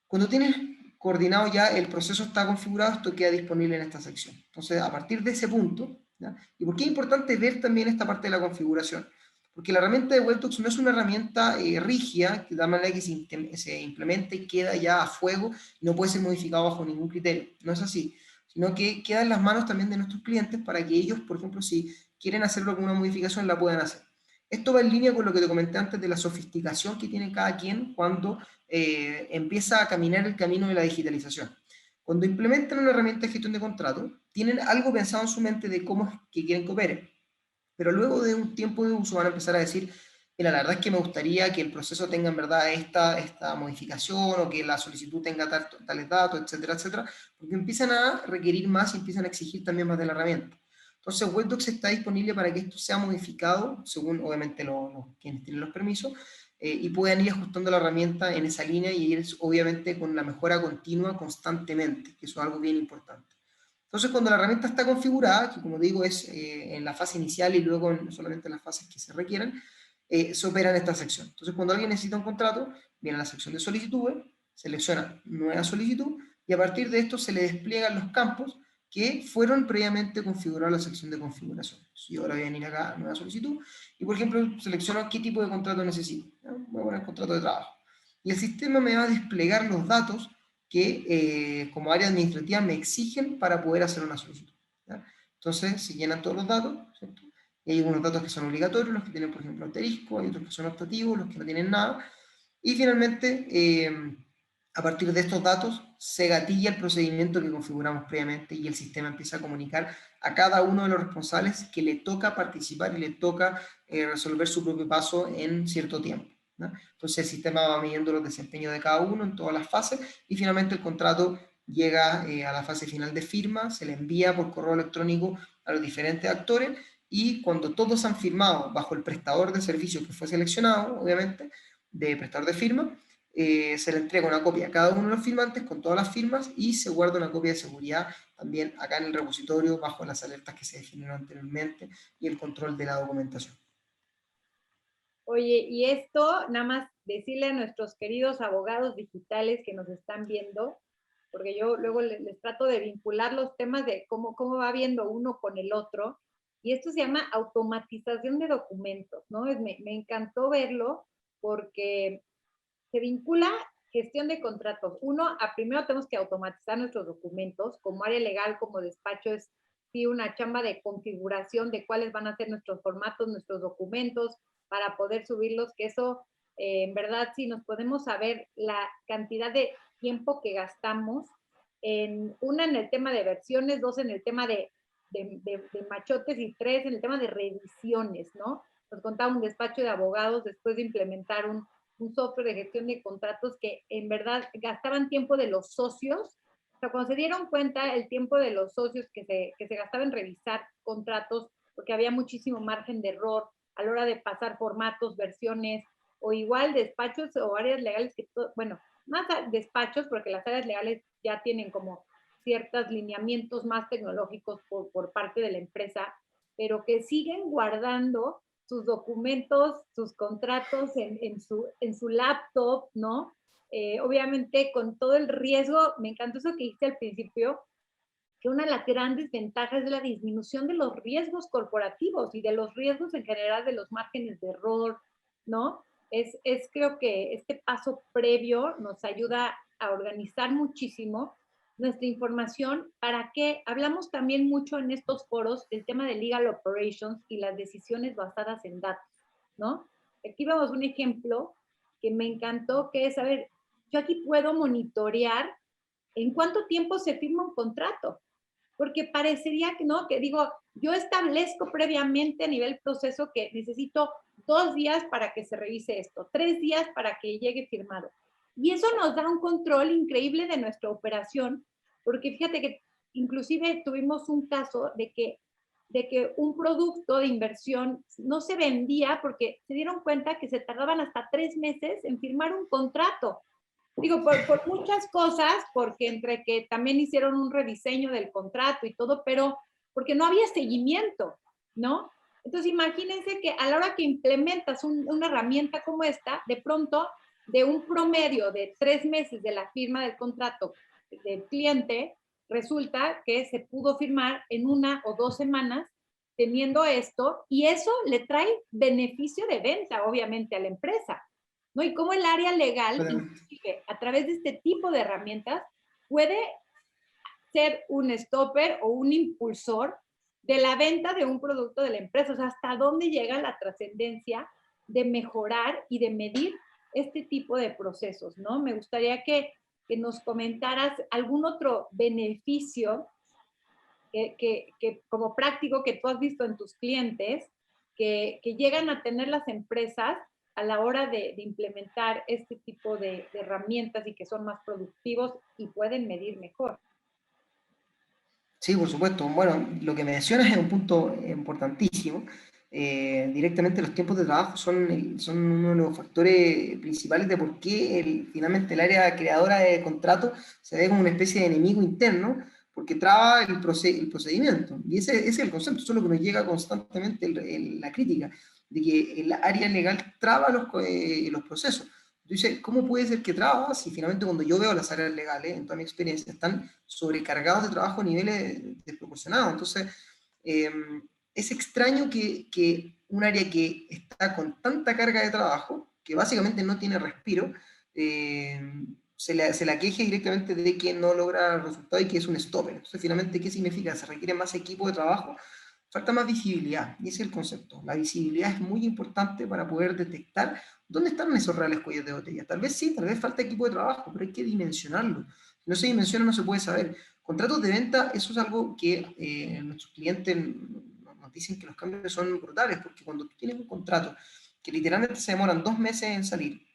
Cuando tienes coordinado ya el proceso está configurado, esto queda disponible en esta sección. Entonces, a partir de ese punto, ¿ya? ¿Y por qué es importante ver también esta parte de la configuración? Porque la herramienta de Webdocs no es una herramienta rígida, que da manera que se implemente y queda ya a fuego y no puede ser modificado bajo ningún criterio. No es así, sino que queda en las manos también de nuestros clientes para que ellos, por ejemplo, si quieren hacerlo con una modificación, la puedan hacer. Esto va en línea con lo que te comenté antes de la sofisticación que tiene cada quien cuando empieza a caminar el camino de la digitalización. Cuando implementan una herramienta de gestión de contrato, tienen algo pensado en su mente de cómo es que quieren que opere, pero luego de un tiempo de uso van a empezar a decir, mira, la verdad es que me gustaría que el proceso tenga en verdad esta modificación o que la solicitud tenga tales datos, etcétera, etcétera, porque empiezan a requerir más y empiezan a exigir también más de la herramienta. Entonces, Webdocs está disponible para que esto sea modificado, según obviamente quienes tienen los permisos, y puedan ir ajustando la herramienta en esa línea y ir obviamente con la mejora continua constantemente, que eso es algo bien importante. Entonces, cuando la herramienta está configurada, que como digo es en la fase inicial y luego solamente en las fases que se requieran, se opera en esta sección. Entonces, cuando alguien necesita un contrato, viene a la sección de solicitudes, selecciona nueva solicitud y a partir de esto se le despliegan los campos que fueron previamente configurados en la sección de configuración. Entonces, yo ahora voy a venir acá a nueva solicitud y, por ejemplo, selecciono qué tipo de contrato necesito. ¿No? Voy a poner contrato de trabajo. Y el sistema me va a desplegar los datos que como área administrativa me exigen para poder hacer una solicitud, ¿ya? Entonces se llenan todos los datos, ¿cierto? Y hay algunos datos que son obligatorios, los que tienen, por ejemplo, asterisco, hay otros que son optativos, los que no tienen nada. Y finalmente, a partir de estos datos, se gatilla el procedimiento que configuramos previamente y el sistema empieza a comunicar a cada uno de los responsables que le toca participar y le toca resolver su propio paso en cierto tiempo, ¿no? Entonces el sistema va midiendo los desempeños de cada uno en todas las fases y finalmente el contrato llega a la fase final de firma, se le envía por correo electrónico a los diferentes actores y cuando todos han firmado bajo el prestador de servicios que fue seleccionado, obviamente, de prestador de firma, se le entrega una copia a cada uno de los firmantes con todas las firmas y se guarda una copia de seguridad también acá en el repositorio bajo las alertas que se definieron anteriormente y el control de la documentación. Oye, y esto, nada más decirle a nuestros queridos abogados digitales que nos están viendo, porque yo luego les trato de vincular los temas de cómo va viendo uno con el otro, y esto se llama automatización de documentos, ¿no? Me encantó verlo porque se vincula gestión de contratos. Uno, primero tenemos que automatizar nuestros documentos, como área legal, como despacho, es sí una chamba de configuración de cuáles van a ser nuestros formatos, nuestros documentos, para poder subirlos, que eso, en verdad, sí nos podemos saber la cantidad de tiempo que gastamos, en el tema de versiones, dos, en el tema de machotes, y tres, en el tema de revisiones, ¿no? Nos contaba un despacho de abogados después de implementar un software de gestión de contratos que en verdad gastaban tiempo de los socios. O sea, cuando se dieron cuenta el tiempo de los socios que se gastaba en revisar contratos, porque había muchísimo margen de error a la hora de pasar formatos, versiones, o igual despachos o áreas legales que, bueno, más despachos, porque las áreas legales ya tienen como ciertos lineamientos más tecnológicos por parte de la empresa, pero que siguen guardando sus documentos, sus contratos en su laptop, ¿no? Obviamente con todo el riesgo, me encantó eso que dijiste al principio, que una de las grandes ventajas es la disminución de los riesgos corporativos y de los riesgos en general de los márgenes de error, ¿no? Creo que este paso previo nos ayuda a organizar muchísimo nuestra información. Para que hablamos también mucho en estos foros del tema de legal operations y las decisiones basadas en datos, ¿no? Aquí vemos un ejemplo que me encantó, que es, a ver, yo aquí puedo monitorear en cuánto tiempo se firma un contrato, porque parecería que no, que digo, yo establezco previamente a nivel proceso que necesito 2 días para que se revise esto, 3 días para que llegue firmado. Y eso nos da un control increíble de nuestra operación, porque fíjate que inclusive tuvimos un caso de que un producto de inversión no se vendía porque se dieron cuenta que se tardaban hasta 3 meses en firmar un contrato. Digo, por muchas cosas, porque entre que también hicieron un rediseño del contrato y todo, pero porque no había seguimiento, ¿no? Entonces, imagínense que a la hora que implementas una herramienta como esta, de pronto, de un promedio de 3 meses de la firma del contrato del cliente, resulta que se pudo firmar en 1 o 2 semanas teniendo esto, y eso le trae beneficio de venta, obviamente, a la empresa, ¿no? Y cómo el área legal, inclusive a través de este tipo de herramientas, puede ser un stopper o un impulsor de la venta de un producto de la empresa. O sea, hasta dónde llega la trascendencia de mejorar y de medir este tipo de procesos, ¿no? Me gustaría que nos comentaras algún otro beneficio que como práctico que tú has visto en tus clientes, que llegan a tener las empresas a la hora de implementar este tipo de herramientas y que son más productivos y pueden medir mejor. Sí, por supuesto. Bueno, lo que mencionas es un punto importantísimo. Directamente los tiempos de trabajo son uno de los factores principales de por qué finalmente el área creadora de contratos se ve como una especie de enemigo interno, porque traba el procedimiento. Y ese es el concepto, eso es lo que nos llega constantemente la crítica, de que el área legal traba los procesos. Entonces, ¿cómo puede ser que traba si finalmente cuando yo veo las áreas legales, en toda mi experiencia, están sobrecargados de trabajo a niveles desproporcionados? Entonces, eh, es extraño que un área que está con tanta carga de trabajo, que básicamente no tiene respiro, se la queje directamente de que no logra el resultado y que es un stopper. Entonces, finalmente, ¿qué significa? Se requiere más equipo de trabajo, falta más visibilidad, y ese es el concepto. La visibilidad es muy importante para poder detectar dónde están esos reales cuellos de botella. Tal vez sí, tal vez falta equipo de trabajo, pero hay que dimensionarlo. Si no se dimensiona, no se puede saber. Contratos de venta, eso es algo que nuestros clientes nos dicen que los cambios son brutales, porque cuando tú tienes un contrato que literalmente se demoran 2 meses en salir,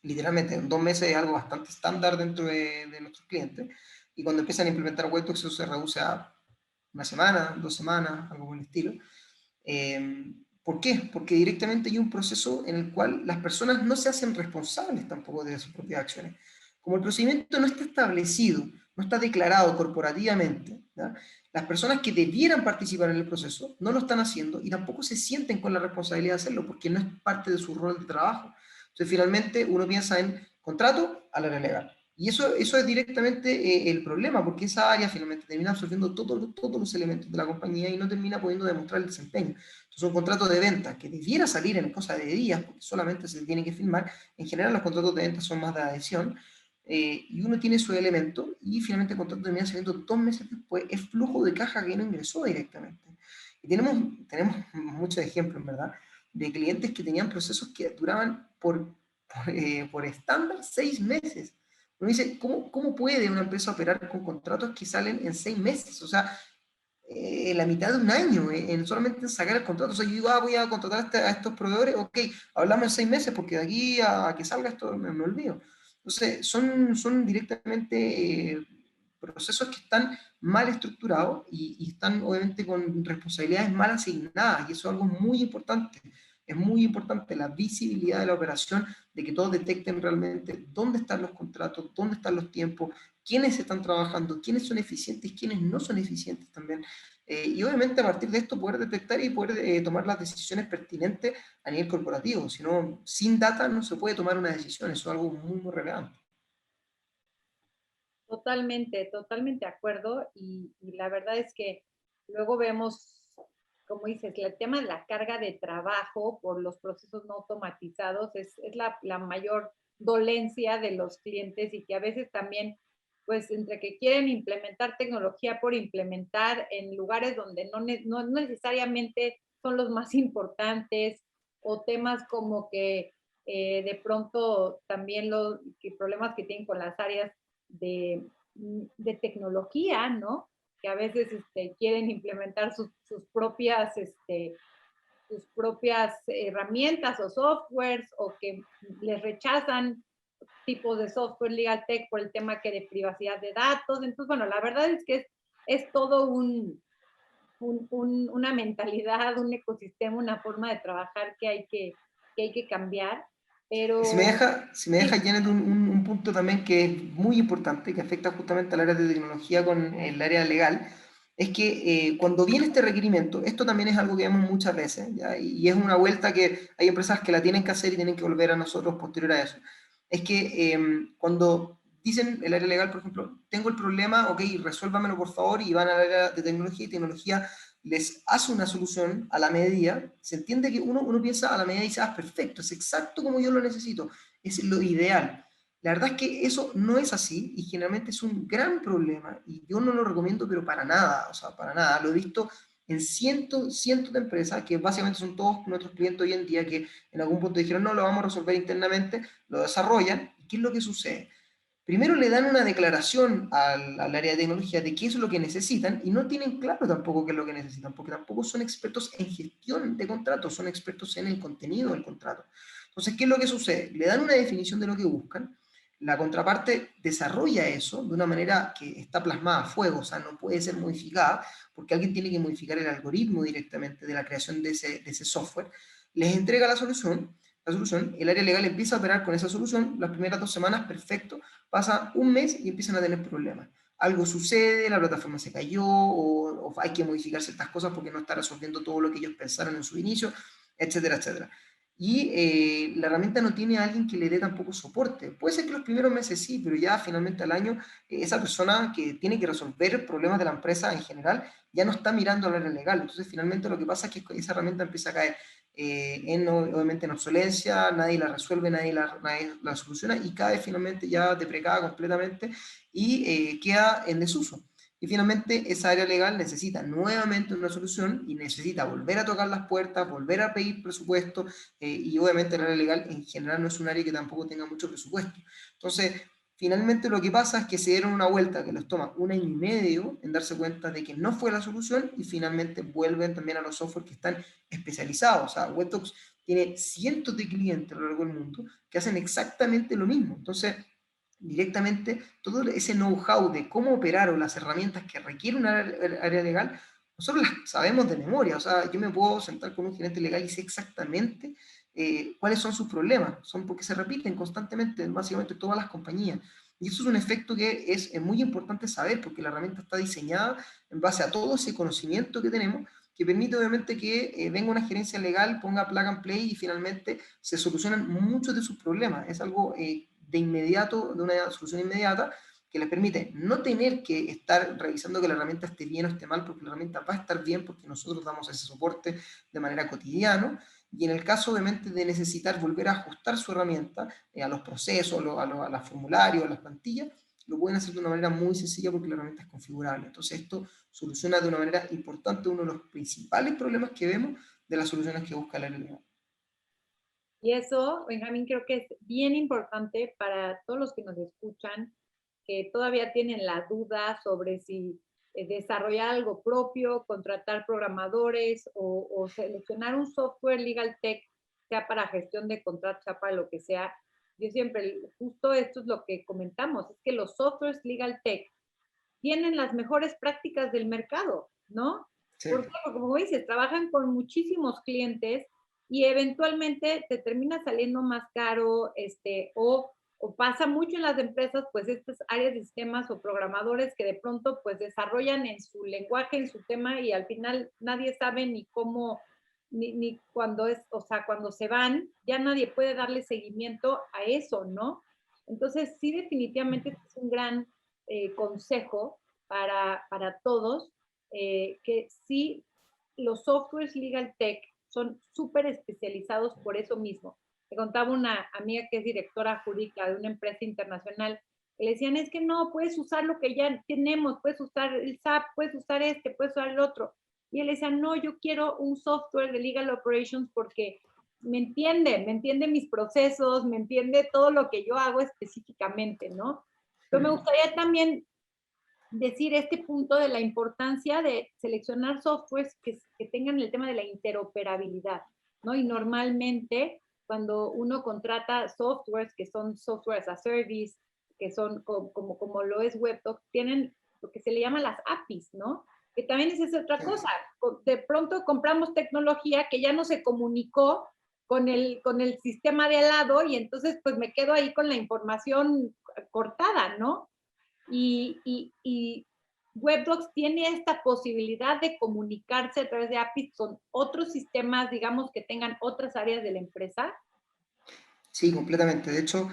literalmente en 2 meses es algo bastante estándar dentro de nuestros clientes, y cuando empiezan a implementar Webdocs eso se reduce a una semana, 2 semanas, algo por el estilo. ¿Por qué? Porque directamente hay un proceso en el cual las personas no se hacen responsables tampoco de sus propias acciones. Como el procedimiento no está establecido, no está declarado corporativamente, ¿ya? Las personas que debieran participar en el proceso no lo están haciendo y tampoco se sienten con la responsabilidad de hacerlo porque no es parte de su rol de trabajo. Entonces, finalmente, uno piensa en contrato al área legal. Y eso es directamente el problema, porque esa área finalmente termina absorbiendo todos los elementos de la compañía y no termina pudiendo demostrar el desempeño. Entonces, un contrato de venta que debiera salir en cosa de días, porque solamente se tiene que firmar, en general los contratos de venta son más de adhesión, y uno tiene su elemento y finalmente el contrato termina saliendo 2 meses después, es flujo de caja que no ingresó directamente. Y tenemos muchos ejemplos, ¿verdad? De clientes que tenían procesos que duraban por estándar 6 meses. Uno dice, ¿cómo puede una empresa operar con contratos que salen en 6 meses? O sea, la mitad de un año, en solamente sacar el contrato. O sea, yo digo, voy a contratar a estos proveedores, ok, hablamos en 6 meses, porque de aquí a que salga esto me olvido. Entonces, son directamente procesos que están mal estructurados y están obviamente con responsabilidades mal asignadas, y eso es algo muy importante. Es muy importante la visibilidad de la operación, de que todos detecten realmente dónde están los contratos, dónde están los tiempos, quiénes están trabajando, quiénes son eficientes, quiénes no son eficientes también. Y obviamente a partir de esto poder detectar y poder tomar las decisiones pertinentes a nivel corporativo. Si no, sin data no se puede tomar una decisión, eso es algo muy relevante. Totalmente, totalmente de acuerdo. Y la verdad es que luego vemos, como dices, el tema de la carga de trabajo por los procesos no automatizados es la mayor dolencia de los clientes, y que a veces también, pues entre que quieren implementar tecnología por implementar en lugares donde no necesariamente son los más importantes, o temas como que de pronto también los problemas que tienen con las áreas de tecnología, ¿no? Que a veces quieren implementar sus propias, sus propias herramientas o softwares, o que les rechazan tipos de software legal tech por el tema que de privacidad de datos. Entonces, bueno, la verdad es que es todo una mentalidad, un ecosistema, una forma de trabajar que hay que cambiar, pero Si me deja sí. Janet, un punto también que es muy importante, que afecta justamente al área de tecnología con el área legal, es que cuando viene este requerimiento, esto también es algo que vemos muchas veces, ¿ya? Y es una vuelta que hay empresas que la tienen que hacer y tienen que volver a nosotros posterior a eso. Es que cuando dicen el área legal, por ejemplo, tengo el problema, ok, resuélvamelo por favor, y van al área de tecnología, y tecnología les hace una solución a la medida. Se entiende que uno piensa a la medida y dice, perfecto, es exacto como yo lo necesito, es lo ideal. La verdad es que eso no es así y generalmente es un gran problema, y yo no lo recomiendo, pero para nada, o sea, para nada. Lo he visto en cientos de empresas que básicamente son todos nuestros clientes hoy en día, que en algún punto dijeron, no, lo vamos a resolver internamente, lo desarrollan. ¿Y qué es lo que sucede? Primero le dan una declaración al área de tecnología de qué es lo que necesitan, y no tienen claro tampoco qué es lo que necesitan, porque tampoco son expertos en gestión de contratos, son expertos en el contenido del contrato. Entonces, ¿qué es lo que sucede? Le dan una definición de lo que buscan, la contraparte desarrolla eso de una manera que está plasmada a fuego, o sea, no puede ser modificada, porque alguien tiene que modificar el algoritmo directamente de la creación de ese software, les entrega la solución, el área legal empieza a operar con esa solución, las primeras 2 semanas, perfecto, pasa un mes y empiezan a tener problemas. Algo sucede, la plataforma se cayó, o hay que modificar ciertas cosas porque no está resolviendo todo lo que ellos pensaron en su inicio, etcétera, etcétera. Y la herramienta no tiene a alguien que le dé tampoco soporte. Puede ser que los primeros meses sí, pero ya finalmente al año, esa persona que tiene que resolver problemas de la empresa en general ya no está mirando al área legal. Entonces finalmente lo que pasa es que esa herramienta empieza a caer obviamente en obsolencia, nadie la resuelve, nadie la soluciona, y cae finalmente ya deprecada completamente y queda en desuso. Y finalmente esa área legal necesita nuevamente una solución y necesita volver a tocar las puertas, volver a pedir presupuesto, y obviamente el área legal en general no es un área que tampoco tenga mucho presupuesto. Entonces, finalmente lo que pasa es que se dieron una vuelta que les toma 1 año y medio en darse cuenta de que no fue la solución, y finalmente vuelven también a los software que están especializados. O sea, Webdocs tiene cientos de clientes a lo largo del mundo que hacen exactamente lo mismo. Entonces, directamente, todo ese know-how de cómo operar o las herramientas que requiere una área legal, nosotros las sabemos de memoria. O sea, yo me puedo sentar con un gerente legal y sé exactamente cuáles son sus problemas. Son porque se repiten constantemente, básicamente todas las compañías. Y eso es un efecto que es muy importante saber, porque la herramienta está diseñada en base a todo ese conocimiento que tenemos, que permite obviamente que venga una gerencia legal, ponga plug and play y finalmente se solucionan muchos de sus problemas. Es algo de inmediato, de una solución inmediata, que les permite no tener que estar revisando que la herramienta esté bien o esté mal, porque la herramienta va a estar bien porque nosotros damos ese soporte de manera cotidiana. Y en el caso, obviamente, de necesitar volver a ajustar su herramienta a los procesos, a los formularios, a las plantillas, lo pueden hacer de una manera muy sencilla porque la herramienta es configurable. Entonces, esto soluciona de una manera importante uno de los principales problemas que vemos de las soluciones que busca la LLM. Y eso, Benjamín, creo que es bien importante para todos los que nos escuchan, que todavía tienen la duda sobre si desarrollar algo propio, contratar programadores o seleccionar un software legal tech, sea para gestión de contratos, sea para lo que sea. Yo siempre, justo esto es lo que comentamos, es que los softwares legal tech tienen las mejores prácticas del mercado, ¿no? Sí. Porque, como dices, trabajan con muchísimos clientes y eventualmente te termina saliendo más caro, o pasa mucho en las empresas, pues estas áreas de sistemas o programadores que de pronto pues desarrollan en su lenguaje, en su tema y al final nadie sabe ni cómo, ni cuando es, o sea, cuando se van, ya nadie puede darle seguimiento a eso, ¿no? Entonces, sí, definitivamente este es un gran consejo para todos, que sí, los softwares legal tech son súper especializados por eso mismo. Me contaba una amiga que es directora jurídica de una empresa internacional, que le decían, es que no, puedes usar lo que ya tenemos, puedes usar el SAP, puedes usar este, puedes usar el otro. Y él decía, no, yo quiero un software de legal operations porque me entiende mis procesos, me entiende todo lo que yo hago específicamente, ¿no? Pero me gustaría también decir este punto de la importancia de seleccionar softwares que tengan el tema de la interoperabilidad, ¿no? Y normalmente cuando uno contrata softwares que son software as a service, que son como lo es WebDoc, tienen lo que se le llama las APIs, ¿no? Que también es esa otra cosa. De pronto compramos tecnología que ya no se comunicó con el sistema de al lado y entonces pues me quedo ahí con la información cortada, ¿no? Y WebDocs tiene esta posibilidad de comunicarse a través de APIs con otros sistemas, digamos, que tengan otras áreas de la empresa. Sí, completamente. De hecho,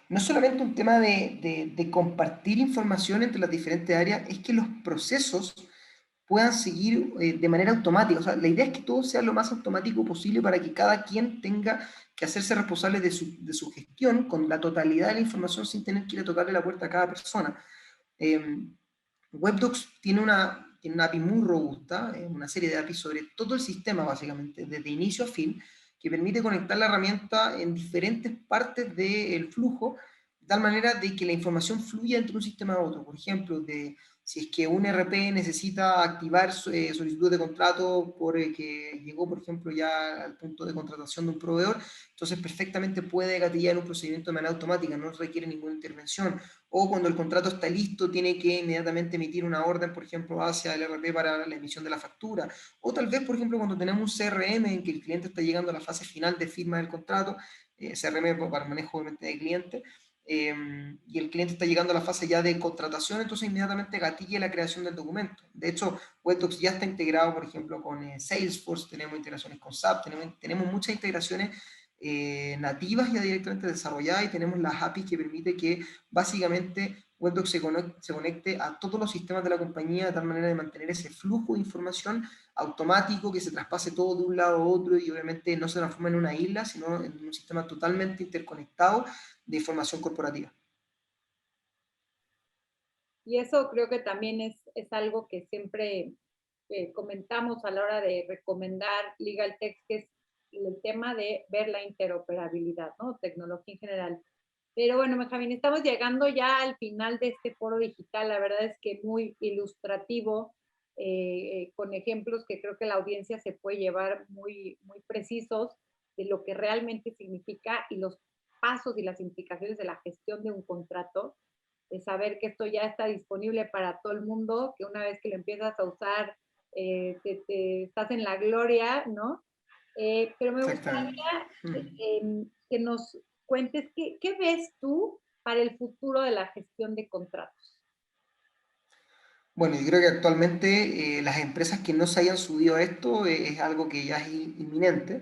no es solamente un tema de compartir información entre las diferentes áreas, es que los procesos puedan seguir de manera automática. O sea, la idea es que todo sea lo más automático posible para que cada quien tenga que hacerse responsable de su gestión con la totalidad de la información sin tener que ir a tocarle la puerta a cada persona. WebDocs tiene una API muy robusta, una serie de APIs sobre todo el sistema básicamente, desde inicio a fin, que permite conectar la herramienta en diferentes partes del flujo, de tal manera de que la información fluya entre un sistema a otro. Por ejemplo, si es que un RP necesita activar solicitud de contrato que llegó, por ejemplo, ya al punto de contratación de un proveedor, entonces perfectamente puede gatillar un procedimiento de manera automática, no requiere ninguna intervención. O cuando el contrato está listo, tiene que inmediatamente emitir una orden, por ejemplo, hacia el RP para la emisión de la factura. O tal vez, por ejemplo, cuando tenemos un CRM en que el cliente está llegando a la fase final de firma del contrato, CRM para manejo obviamente de cliente, y el cliente está llegando a la fase ya de contratación, entonces inmediatamente gatille la creación del documento. De hecho, WebDocs ya está integrado, por ejemplo, con Salesforce, tenemos integraciones con SAP, tenemos muchas integraciones nativas ya directamente desarrolladas y tenemos las APIs que permite que básicamente WebDocs se conecte a todos los sistemas de la compañía de tal manera de mantener ese flujo de información automático, que se traspase todo de un lado a otro y obviamente no se transforma en una isla, sino en un sistema totalmente interconectado de información corporativa. Y eso creo que también es algo que siempre comentamos a la hora de recomendar Legal Tech, que es el tema de ver la interoperabilidad, ¿no? Tecnología en general. Pero bueno, Benjamín, estamos llegando ya al final de este foro digital. La verdad es que muy ilustrativo, con ejemplos que creo que la audiencia se puede llevar muy precisos de lo que realmente significa y los pasos y las implicaciones de la gestión de un contrato, de saber que esto ya está disponible para todo el mundo, que una vez que lo empiezas a usar, estás en la gloria, ¿no? Pero me Exactamente. gustaría que nos cuentes qué ves tú para el futuro de la gestión de contratos? Bueno, yo creo que actualmente las empresas que no se hayan subido a esto es algo que ya es inminente.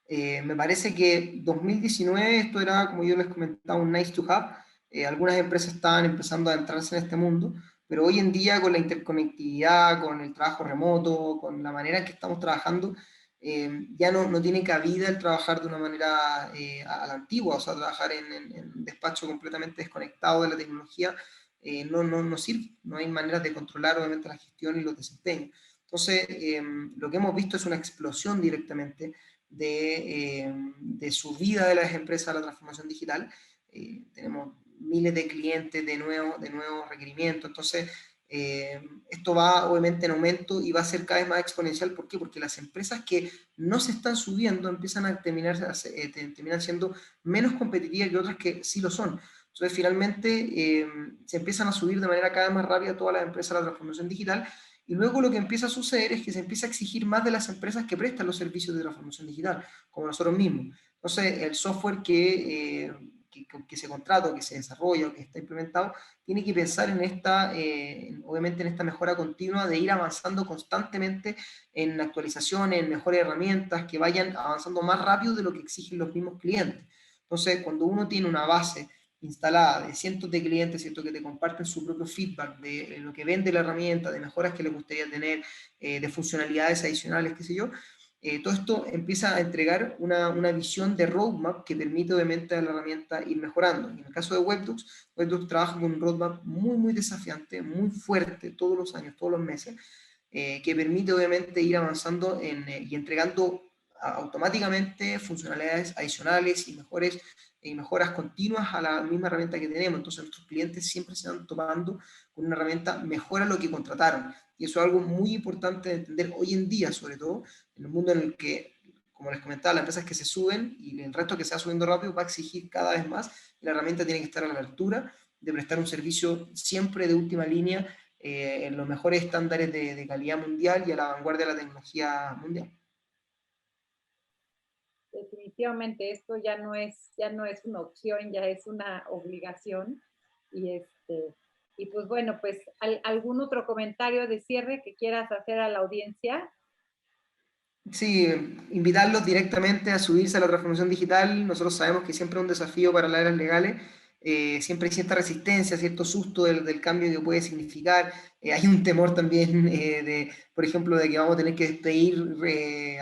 Me parece que 2019 esto era, como yo les comentaba, un nice to have. Algunas empresas estaban empezando a entrarse en este mundo, pero hoy en día con la interconectividad, con el trabajo remoto, con la manera en que estamos trabajando, ya no tiene cabida el trabajar de una manera a la antigua, o sea, trabajar en un despacho completamente desconectado de la tecnología. No sirve, no hay maneras de controlar obviamente la gestión y los desempeños. Entonces, lo que hemos visto es una explosión directamente de subida de las empresas a la transformación digital. Tenemos miles de clientes de nuevos requerimientos, entonces esto va obviamente en aumento y va a ser cada vez más exponencial. ¿Por qué? Porque las empresas que no se están subiendo empiezan a terminan siendo menos competitivas que otras que sí lo son. Entonces, finalmente, se empiezan a subir de manera cada vez más rápida todas las empresas a la transformación digital, y luego lo que empieza a suceder es que se empieza a exigir más de las empresas que prestan los servicios de transformación digital, como nosotros mismos. Entonces, el software que se contrata, que se desarrolla o que está implementado, tiene que pensar en obviamente en esta mejora continua de ir avanzando constantemente en actualizaciones, en mejores herramientas, que vayan avanzando más rápido de lo que exigen los mismos clientes. Entonces, cuando uno tiene una base instalada de cientos de clientes, ¿cierto? Que te comparten su propio feedback de lo que vende la herramienta, de mejoras que les gustaría tener, de funcionalidades adicionales, qué sé yo. Todo esto empieza a entregar una visión de roadmap que permite obviamente a la herramienta ir mejorando. En el caso de WebDocs, WebDocs trabaja con un roadmap muy desafiante, muy fuerte, todos los años, todos los meses, que permite obviamente ir avanzando y entregando automáticamente funcionalidades adicionales y mejoras continuas a la misma herramienta que tenemos. Entonces nuestros clientes siempre se van topando con una herramienta mejor a lo que contrataron. Y eso es algo muy importante de entender hoy en día, sobre todo en un mundo en el que, como les comentaba, las empresas que se suben y el resto que se va subiendo rápido va a exigir cada vez más, y la herramienta tiene que estar a la altura de prestar un servicio siempre de última línea, en los mejores estándares de calidad mundial y a la vanguardia de la tecnología mundial. Definitivamente esto ya no es una opción, ya es una obligación. Y pues bueno, pues algún otro comentario de cierre que quieras hacer a la audiencia. Sí, invitarlos directamente a subirse a la transformación digital. Nosotros sabemos que siempre es un desafío para las áreas legales. Siempre hay cierta resistencia, cierto susto del cambio que puede significar. Hay un temor también, por ejemplo, de que vamos a tener que despedir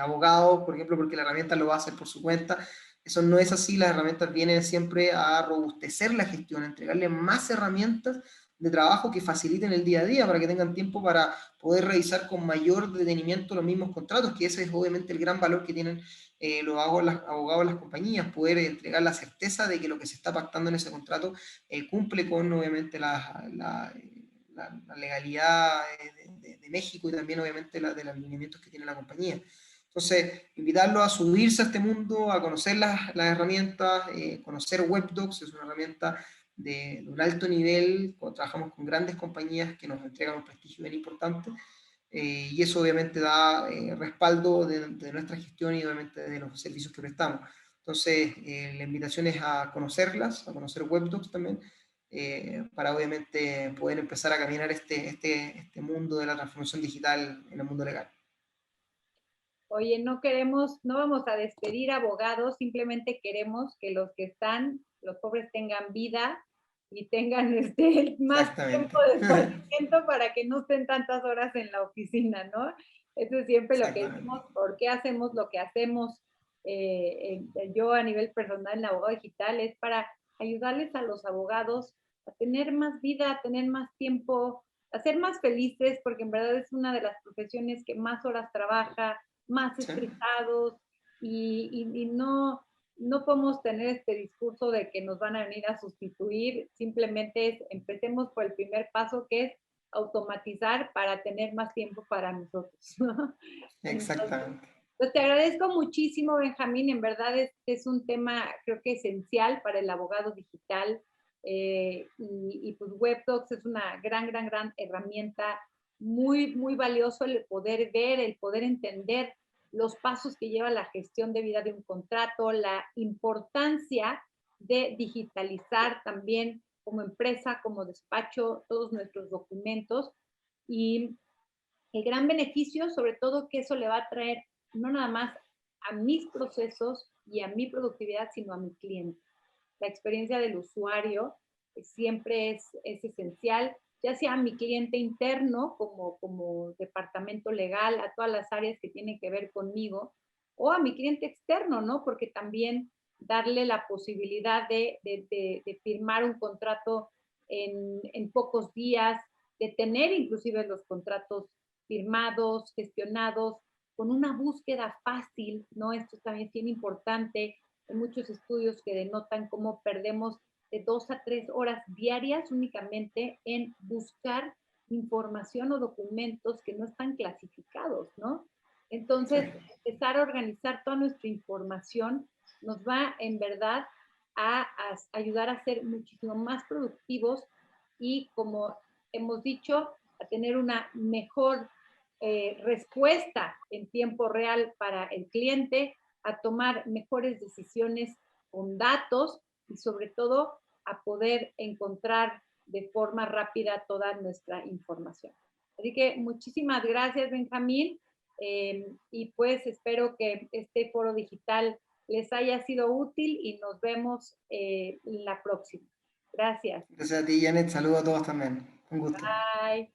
abogados, por ejemplo, porque la herramienta lo va a hacer por su cuenta. Eso no es así. Las herramientas vienen siempre a robustecer la gestión, a entregarle más herramientas de trabajo que faciliten el día a día para que tengan tiempo para poder revisar con mayor detenimiento los mismos contratos, que ese es obviamente el gran valor que tienen los abogados de las compañías, poder entregar la certeza de que lo que se está pactando en ese contrato cumple con obviamente la legalidad de México, y también obviamente de los lineamientos que tiene la compañía. Entonces, invitarlos a subirse a este mundo, a conocer las herramientas, conocer WebDocs. Es una herramienta de un alto nivel, trabajamos con grandes compañías que nos entregan un prestigio bien importante, y eso obviamente da respaldo de nuestra gestión y obviamente de los servicios que prestamos. Entonces, la invitación es a conocerlas, a conocer WebDocs también, para obviamente poder empezar a caminar este mundo de la transformación digital en el mundo legal. Oye, no vamos a despedir abogados, simplemente queremos que los que están, los pobres tengan vida y tengan más Exactamente. tiempo de esparcimiento para que no estén tantas horas en la oficina, ¿no? Eso es siempre lo que Exactamente. decimos, ¿por qué hacemos lo que hacemos? Yo a nivel personal en abogado digital es para ayudarles a los abogados a tener más vida, a tener más tiempo, a ser más felices, porque en verdad es una de las profesiones que más horas trabaja, más Sí. estresados, y no podemos tener este discurso de que nos van a venir a sustituir. Simplemente empecemos por el primer paso, que es automatizar para tener más tiempo para nosotros. Entonces, Exactamente. pues te agradezco muchísimo, Benjamín. En verdad es un tema, creo que esencial para el abogado digital. Y pues WebDocs es una gran herramienta, muy valioso el poder ver, el poder entender los pasos que lleva la gestión de vida de un contrato, la importancia de digitalizar también como empresa, como despacho, todos nuestros documentos. Y el gran beneficio, sobre todo, que eso le va a traer no nada más a mis procesos y a mi productividad, sino a mi cliente. La experiencia del usuario siempre es esencial, ya sea a mi cliente interno como departamento legal, a todas las áreas que tienen que ver conmigo, o a mi cliente externo, ¿no? Porque también darle la posibilidad de firmar un contrato en pocos días, de tener inclusive los contratos firmados, gestionados, con una búsqueda fácil, ¿no? Esto también es bien importante. Hay muchos estudios que denotan cómo perdemos de 2 a 3 horas diarias únicamente en buscar información o documentos que no están clasificados, ¿no? Entonces, Sí. empezar a organizar toda nuestra información nos va en verdad a ayudar a ser muchísimo más productivos y, como hemos dicho, a tener una mejor respuesta en tiempo real para el cliente, a tomar mejores decisiones con datos y sobre todo a poder encontrar de forma rápida toda nuestra información. Así que muchísimas gracias, Benjamín, y pues espero que este foro digital les haya sido útil y nos vemos en la próxima. Gracias. Gracias a ti, Janet. Saludos a todos también. Un gusto. Bye.